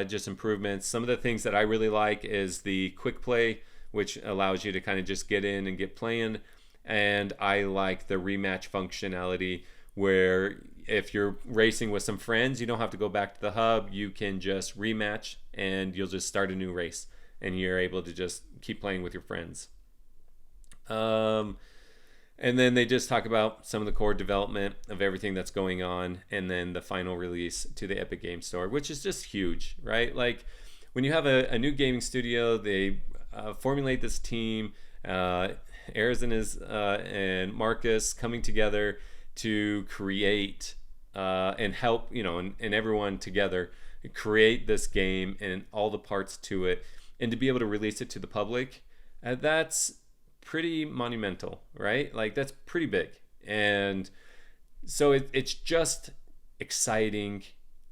just improvements. Some of the things that I really like is the quick play, which allows you to kind of just get in and get playing. and I like the rematch functionality where if you're racing with some friends, you don't have to go back to the hub. You can just rematch and you'll just start a new race and you're able to just keep playing with your friends. And then they just talk about some of the core development of everything that's going on, and then the final release to the Epic Games Store, which is just huge, right? Like when you have a new gaming studio, they formulate this team, Arizon and Marcus coming together to create and help, and everyone together create this game and all the parts to it, and to be able to release it to the public. That's pretty monumental, right? Like that's pretty big. And so it's just exciting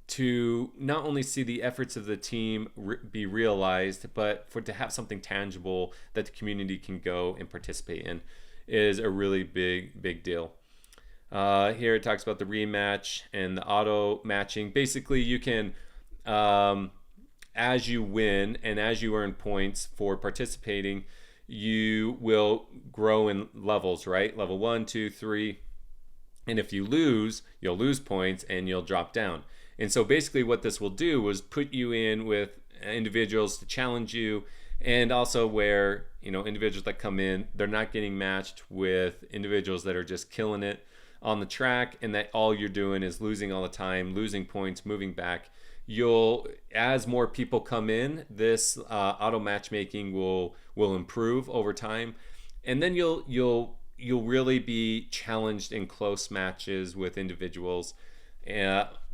to not only see the efforts of the team be realized, but for to have something tangible that the community can go and participate in is a really big deal. Here it talks about the rematch and the auto matching. Basically, you can, as you win and as you earn points for participating, you will grow in levels, right? Level 1, 2, 3. And if you lose, you'll lose points and you'll drop down. And so basically what this will do is put you in with individuals to challenge you, and also where, individuals that come in, they're not getting matched with individuals that are just killing it on the track and that all you're doing is losing all the time, losing points, moving back. As more people come in, this auto matchmaking will improve over time, and then you'll really be challenged in close matches with individuals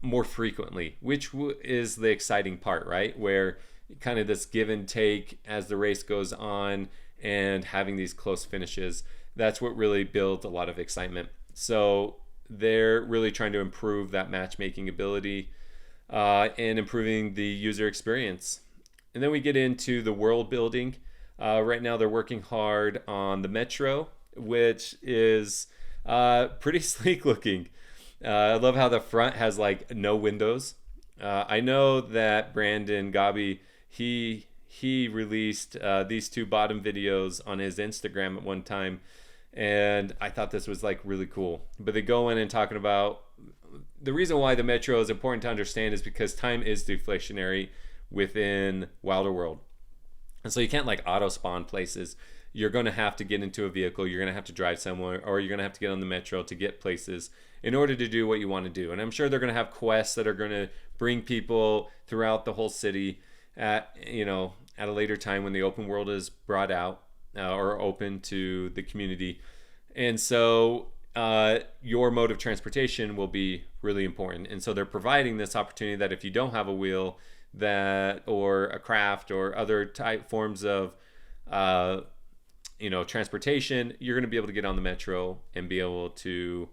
more frequently, which is the exciting part, right? Where kind of this give and take as the race goes on and having these close finishes. That's what really builds a lot of excitement. So they're really trying to improve that matchmaking ability and improving the user experience. And then we get into the world building. Right now they're working hard on the Metro, which is pretty sleek looking. I love how the front has like no windows. I know that Brandon Gabi, he released these two bottom videos on his Instagram at one time, and I thought this was like really cool. But they go in and talking about the reason why the Metro is important to understand is because time is deflationary within Wilder World. And so you can't like auto spawn places. You're going to have to get into a vehicle, you're going to have to drive somewhere, or you're going to have to get on the Metro to get places in order to do what you want to do. And I'm sure they're going to have quests that are going to bring people throughout the whole city at a later time when the open world is brought out or open to the community. And so your mode of transportation will be really important. And so they're providing this opportunity that if you don't have a wheel or a craft or other type forms of transportation, you're going to be able to get on the Metro and be able to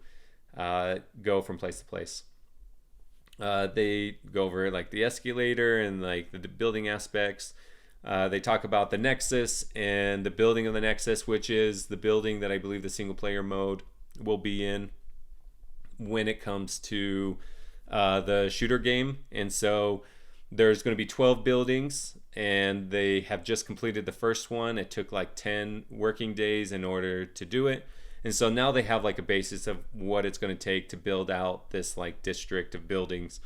go from place to place. They go over like the escalator and like the building aspects. They talk about the Nexus and the building of the Nexus, which is the building that I believe the single player mode will be in when it comes to the shooter game. And so there's going to be 12 buildings, and they have just completed the first one. It took like 10 working days in order to do it. And so now they have like a basis of what it's going to take to build out this like district of buildings.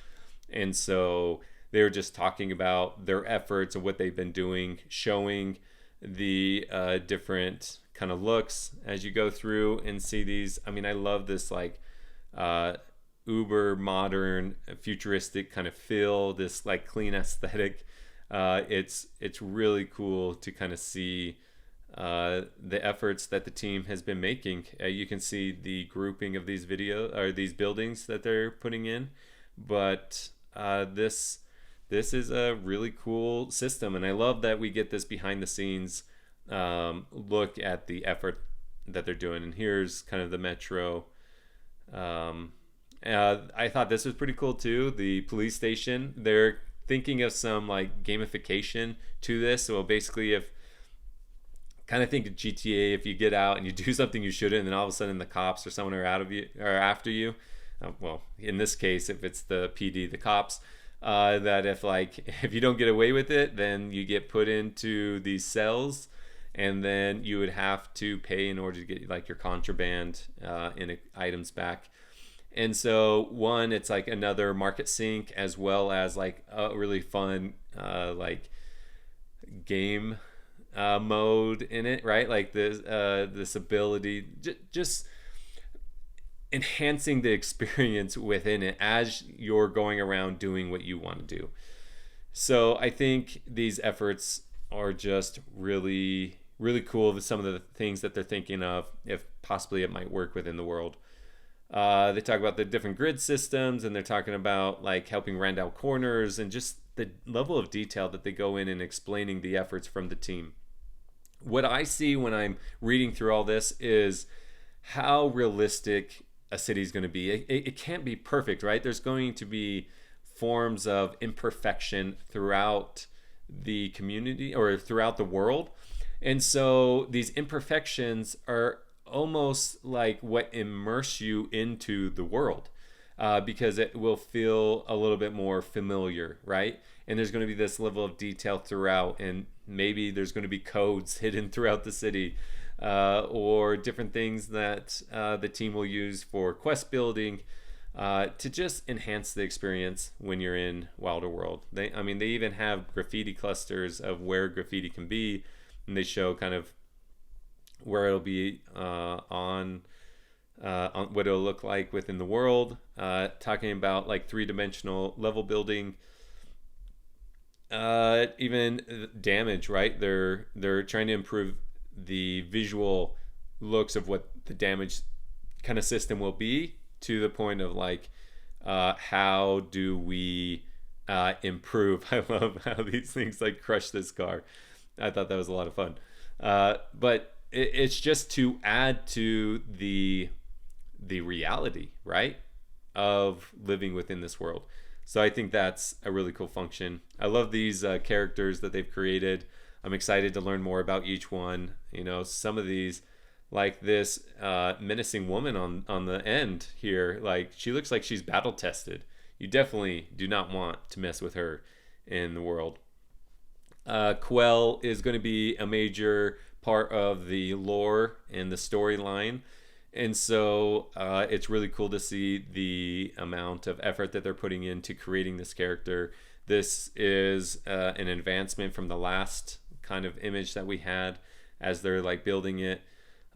And so they were just talking about their efforts and what they've been doing, showing the different kind of looks as you go through and see these. I mean, I love this like uber modern futuristic kind of feel, this like clean aesthetic. It's really cool to kind of see the efforts that the team has been making. You can see the grouping of these these buildings that they're putting in, but this is a really cool system, and I love that we get this behind the scenes look at the effort that they're doing. And here's kind of the Metro. I thought this was pretty cool too. The police station, they're thinking of some like gamification to this. So basically, if kind of think of GTA, if you get out and you do something you shouldn't, and then all of a sudden the cops or someone are after you. Well, in this case, if it's the PD, the cops, that if you don't get away with it, then you get put into these cells, and then you would have to pay in order to get like your contraband items back. And so one, it's like another market sync, as well as like a really fun like game mode in it, right? Like this ability, just enhancing the experience within it as you're going around doing what you want to do. So I think these efforts are just really, really cool with some of the things that they're thinking of, if possibly it might work within the world. They talk about the different grid systems, and they're talking about like helping round out corners, and just the level of detail that they go in and explaining the efforts from the team. What I see when I'm reading through all this is how realistic a city is going to be. It can't be perfect, right? There's going to be forms of imperfection throughout the community or throughout the world. And so these imperfections are almost like what immerse you into the world, because it will feel a little bit more familiar, right? And there's going to be this level of detail throughout, and maybe there's going to be codes hidden throughout the city, or different things that the team will use for quest building, to just enhance the experience when you're in Wilder World. They even have graffiti clusters of where graffiti can be, and they show kind of where it'll be on what it'll look like within the world, talking about like three-dimensional level building, even damage, right? They're trying to improve the visual looks of what the damage kind of system will be, to the point of like, how do we improve? I love how these things like crush this car. I thought that was a lot of fun. But it's just to add to the reality, right, of living within this world. So I think that's a really cool function. I love these characters that they've created. I'm excited to learn more about each one. You know, some of these, like this menacing woman on the end here, like she looks like she's battle tested. You definitely do not want to mess with her in the world. Quell is going to be a major part of the lore and the storyline, and so it's really cool to see the amount of effort that they're putting into creating this character. This is an advancement from the last kind of image that we had as they're like building it,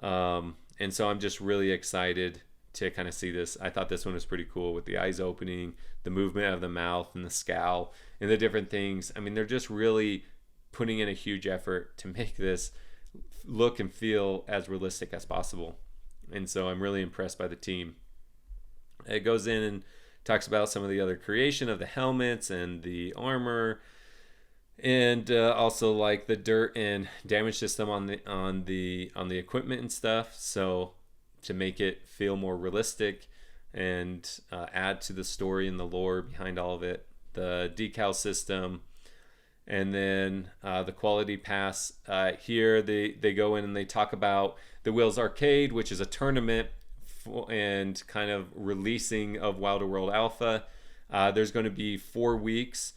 and so I'm just really excited to kind of see this. I thought this one was pretty cool, with the eyes opening, the movement of the mouth and the scowl and the different things. I mean, they're just really putting in a huge effort to make this look and feel as realistic as possible. And so I'm really impressed by the team. It goes in and talks about some of the other creation of the helmets and the armor, and also like the dirt and damage system on the equipment and stuff, so to make it feel more realistic and add to the story and the lore behind all of it. The decal system, and then the quality pass. Here they go in and they talk about the Wheels Arcade, which is a tournament and kind of releasing of Wilder World Alpha. There's going to be 4 weeks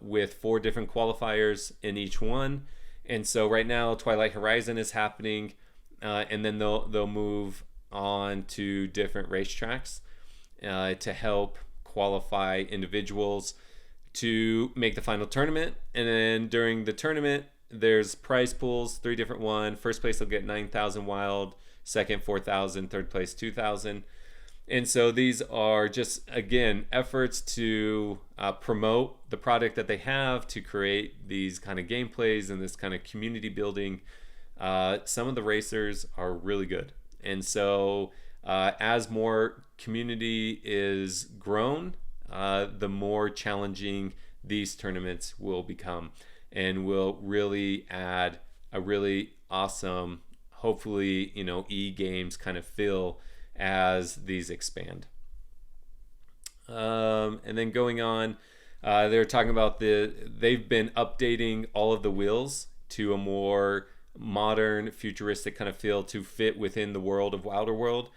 with 4 different qualifiers in each one. And so right now Twilight Horizon is happening, and then they'll move on to different racetracks to help qualify individuals to make the final tournament. And then during the tournament, there's prize pools, 3 different ones. First place will get 9,000 wild, second 4,000, third place 2,000. And so these are just, again, efforts to promote the product that they have, to create these kind of gameplays and this kind of community building. Some of the racers are really good. And so as more community is grown, the more challenging these tournaments will become, and will really add a really awesome, hopefully, e-games kind of feel as these expand. And then going on, they're talking about they've been updating all of the wheels to a more modern, futuristic kind of feel to fit within the world of Wilder World.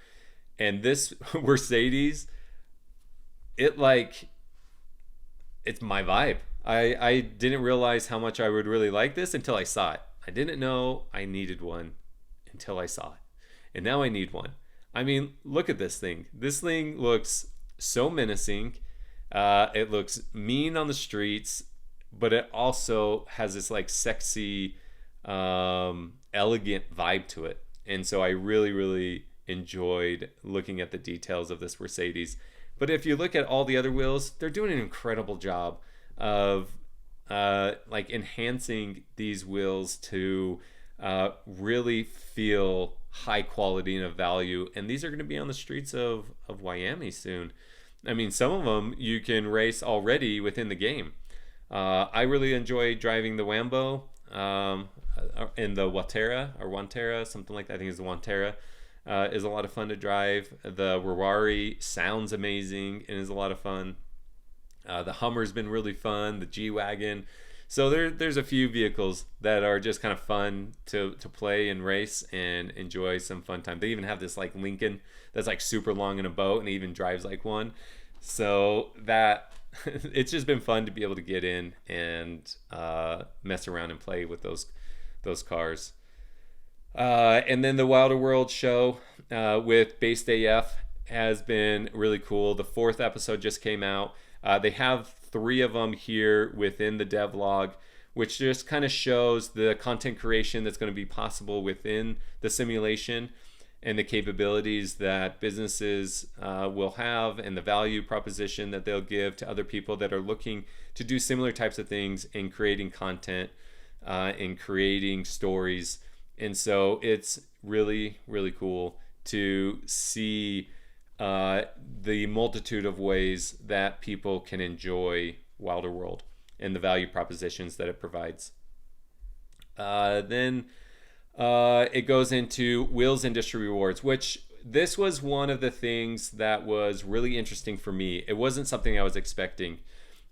And this Mercedes, it's my vibe. I didn't realize how much I would really like this until I saw it. I didn't know I needed one until I saw it. And now I need one. I mean, look at this thing. This thing looks so menacing. It looks mean on the streets, but it also has this like sexy, elegant vibe to it. And so I really, really enjoyed looking at the details of this Mercedes. But if you look at all the other wheels, they're doing an incredible job of like enhancing these wheels to really feel high quality and of value. And these are going to be on the streets of Wiami soon. I mean, some of them you can race already within the game. I really enjoy driving the Wambo in the Wantera, something like that. I think it's the Wantera. Is a lot of fun to drive. The Rarari sounds amazing and is a lot of fun. The Hummer's been really fun. The G-Wagon. So there's a few vehicles that are just kind of fun to play and race and enjoy some fun time. They even have this like Lincoln that's like super long in a boat and even drives like one. So that it's just been fun to be able to get in and mess around and play with those cars. And then the Wilder World show with Based AF has been really cool. The 4th episode just came out. They have 3 of them here within the devlog, which just kind of shows the content creation that's going to be possible within the simulation and the capabilities that businesses will have and the value proposition that they'll give to other people that are looking to do similar types of things in creating content, in creating stories. And so it's really, really cool to see the multitude of ways that people can enjoy Wilder World and the value propositions that it provides. Then it goes into Wheels Industry Rewards, which this was one of the things that was really interesting for me. It wasn't something I was expecting,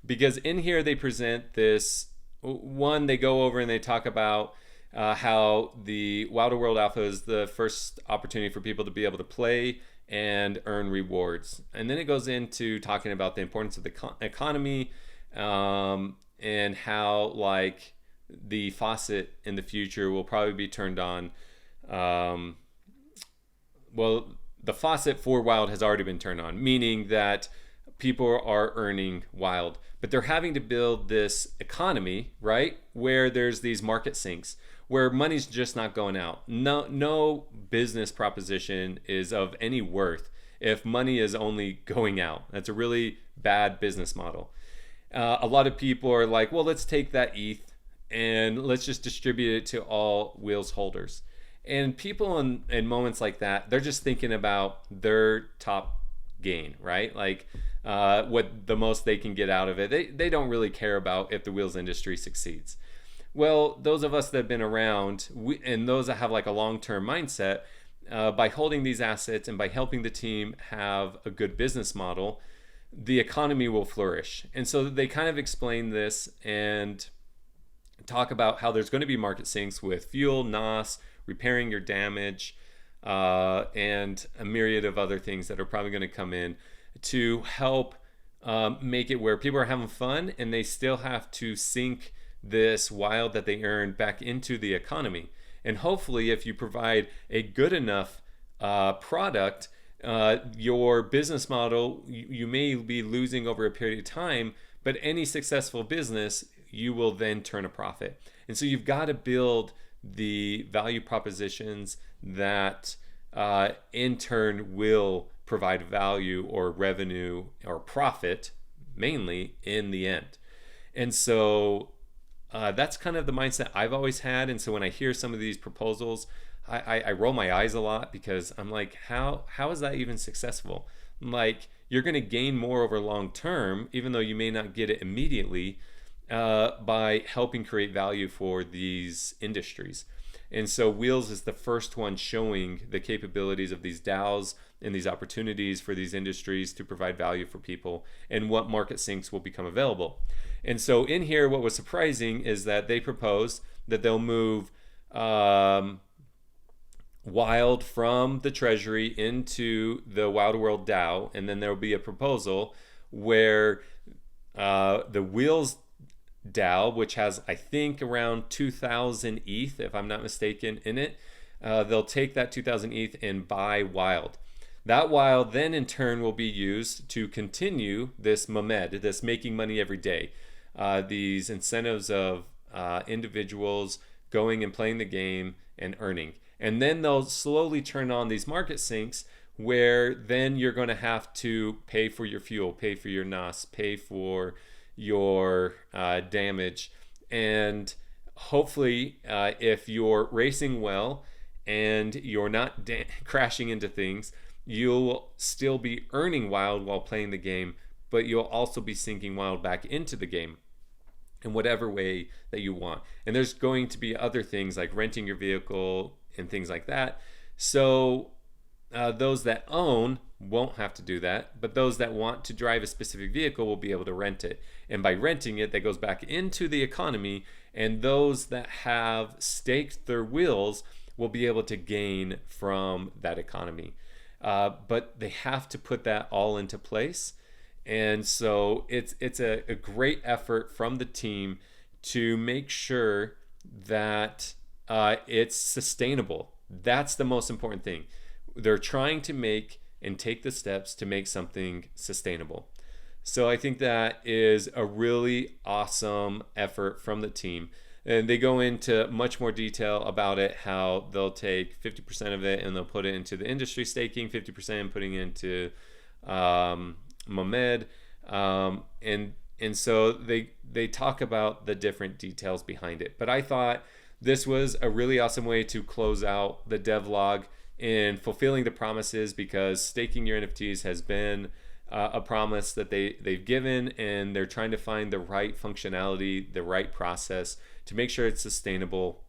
because in here they present this one, they go over and they talk about how the Wilder World Alpha is the first opportunity for people to be able to play and earn rewards. And then it goes into talking about the importance of the economy and how like the faucet in the future will probably be turned on. Well, the faucet for Wild has already been turned on, meaning that people are earning Wild, but they're having to build this economy, right, where there's these market sinks, where money's just not going out. No business proposition is of any worth if money is only going out. That's a really bad business model. A lot of people are like, well, let's take that ETH and let's just distribute it to all Wheels holders. And people in moments like that, they're just thinking about their top gain, right? Like what the most they can get out of it. They don't really care about if the Wheels industry succeeds. Well, those of us that have been around, and those that have like a long-term mindset, by holding these assets and by helping the team have a good business model, the economy will flourish. And so they kind of explain this and talk about how there's going to be market sinks with fuel, NOS, repairing your damage, and a myriad of other things that are probably going to come in to help make it where people are having fun and they still have to sink this wild that they earn back into the economy. And hopefully if you provide a good enough product, your business model, you may be losing over a period of time, but any successful business, you will then turn a profit. And so you've got to build the value propositions that in turn will provide value or revenue or profit, mainly in the end. And so that's kind of the mindset I've always had. And so when I hear some of these proposals, I roll my eyes a lot, because I'm like, how is that even successful? I'm like, you're going to gain more over long term, even though you may not get it immediately, by helping create value for these industries. And so Wheels is the first one showing the capabilities of these DAOs and these opportunities for these industries to provide value for people and what market sinks will become available. And so in here, what was surprising is that they propose that they'll move Wild from the treasury into the Wild World DAO, and then there will be a proposal where the Wheels DAO, which has, I think, around 2,000 ETH, if I'm not mistaken, in it. They'll take that 2,000 ETH and buy Wild. That Wild then in turn will be used to continue this MEOW, this making money every day. These incentives of individuals going and playing the game and earning. And then they'll slowly turn on these market sinks where then you're going to have to pay for your fuel, pay for your NOS, pay for your damage. And hopefully, if you're racing well and you're not crashing into things, you'll still be earning Wild while playing the game, but you'll also be sinking Wild back into the game in whatever way that you want. And there's going to be other things like renting your vehicle and things like that. So those that own won't have to do that, but those that want to drive a specific vehicle will be able to rent it. And by renting it, that goes back into the economy, and those that have staked their wheels will be able to gain from that economy. But they have to put that all into place. And so it's a great effort from the team to make sure that it's sustainable. That's the most important thing. They're trying to make and take the steps to make something sustainable. So I think that is a really awesome effort from the team. And they go into much more detail about it, how they'll take 50% of it and they'll put it into the industry staking, 50% putting it into MEOW. And so they talk about the different details behind it. But I thought this was a really awesome way to close out the devlog in fulfilling the promises, because staking your NFTs has been a promise that they've given, and they're trying to find the right functionality, the right process to make sure it's sustainable,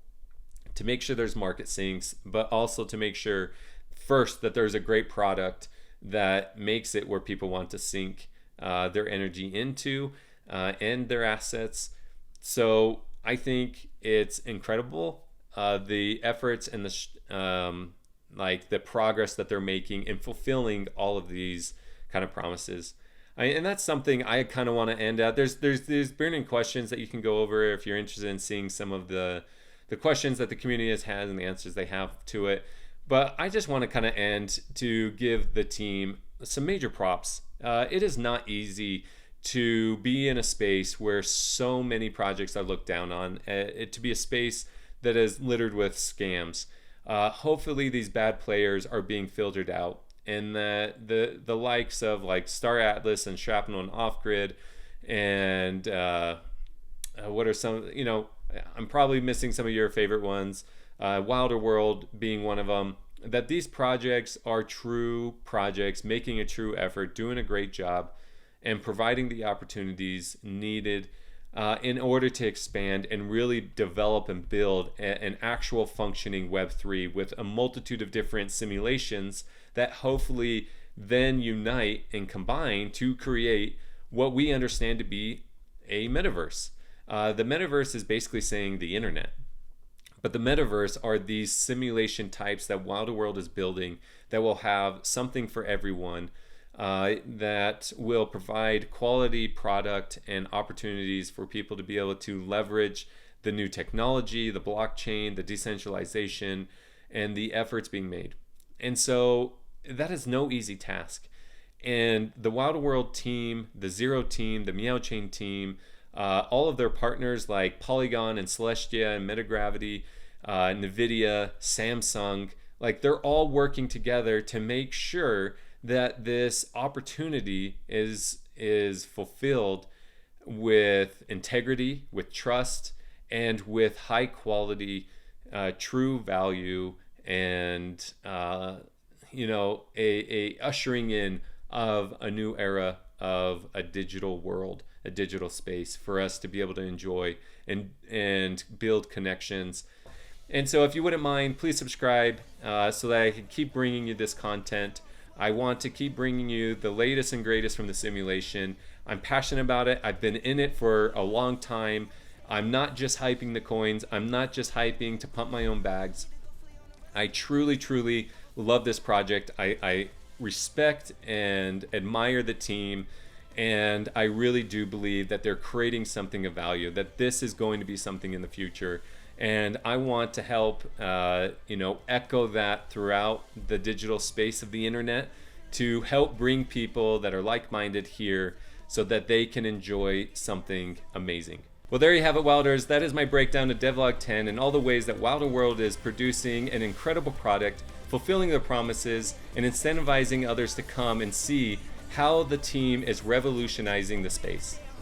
to make sure there's market sinks, but also to make sure first that there's a great product that makes it where people want to sink their energy into and their assets. So I think it's incredible, the efforts and the progress that they're making in fulfilling all of these kind of promises. And that's something I kind of want to end at. There's burning questions that you can go over if you're interested in seeing some of the questions that the community has had and the answers they have to it. But I just want to kind of end to give the team some major props. It is not easy to be in a space where so many projects are looked down on, to be a space that is littered with scams. Hopefully these bad players are being filtered out, and that the likes of like Star Atlas and Shrapnel and Off Grid and what are some, I'm probably missing some of your favorite ones, Wilder World being one of them, that these projects are true projects making a true effort, doing a great job, and providing the opportunities needed in order to expand and really develop and build an actual functioning Web3 with a multitude of different simulations that hopefully then unite and combine to create what we understand to be a metaverse. The metaverse is basically saying the internet. But the metaverse are these simulation types that Wilder World is building that will have something for everyone, that will provide quality product and opportunities for people to be able to leverage the new technology, the blockchain, the decentralization, and the efforts being made. And so that is no easy task. And the Wilder World team, the Zero team, the MEOW Chain team, all of their partners like Polygon and Celestia and Metagravity, NVIDIA, Samsung, like they're all working together to make sure that this opportunity is fulfilled with integrity, with trust, and with high quality, true value, and a ushering in of a new era of a digital world, a digital space for us to be able to enjoy and build connections. And so if you wouldn't mind, please subscribe so that I can keep bringing you this content. I want to keep bringing you the latest and greatest from the simulation. I'm passionate about it. I've been in it for a long time. I'm not just hyping the coins. I'm not just hyping to pump my own bags. I truly, truly love this project. I respect and admire the team And I really do believe that they're creating something of value, that this is going to be something in the future. And I want to help, echo that throughout the digital space of the internet, to help bring people that are like-minded here so that they can enjoy something amazing. Well, there you have it, Wilders. That is my breakdown of Devlog 10 and all the ways that Wilder World is producing an incredible product, fulfilling their promises, and incentivizing others to come and see how the team is revolutionizing the space.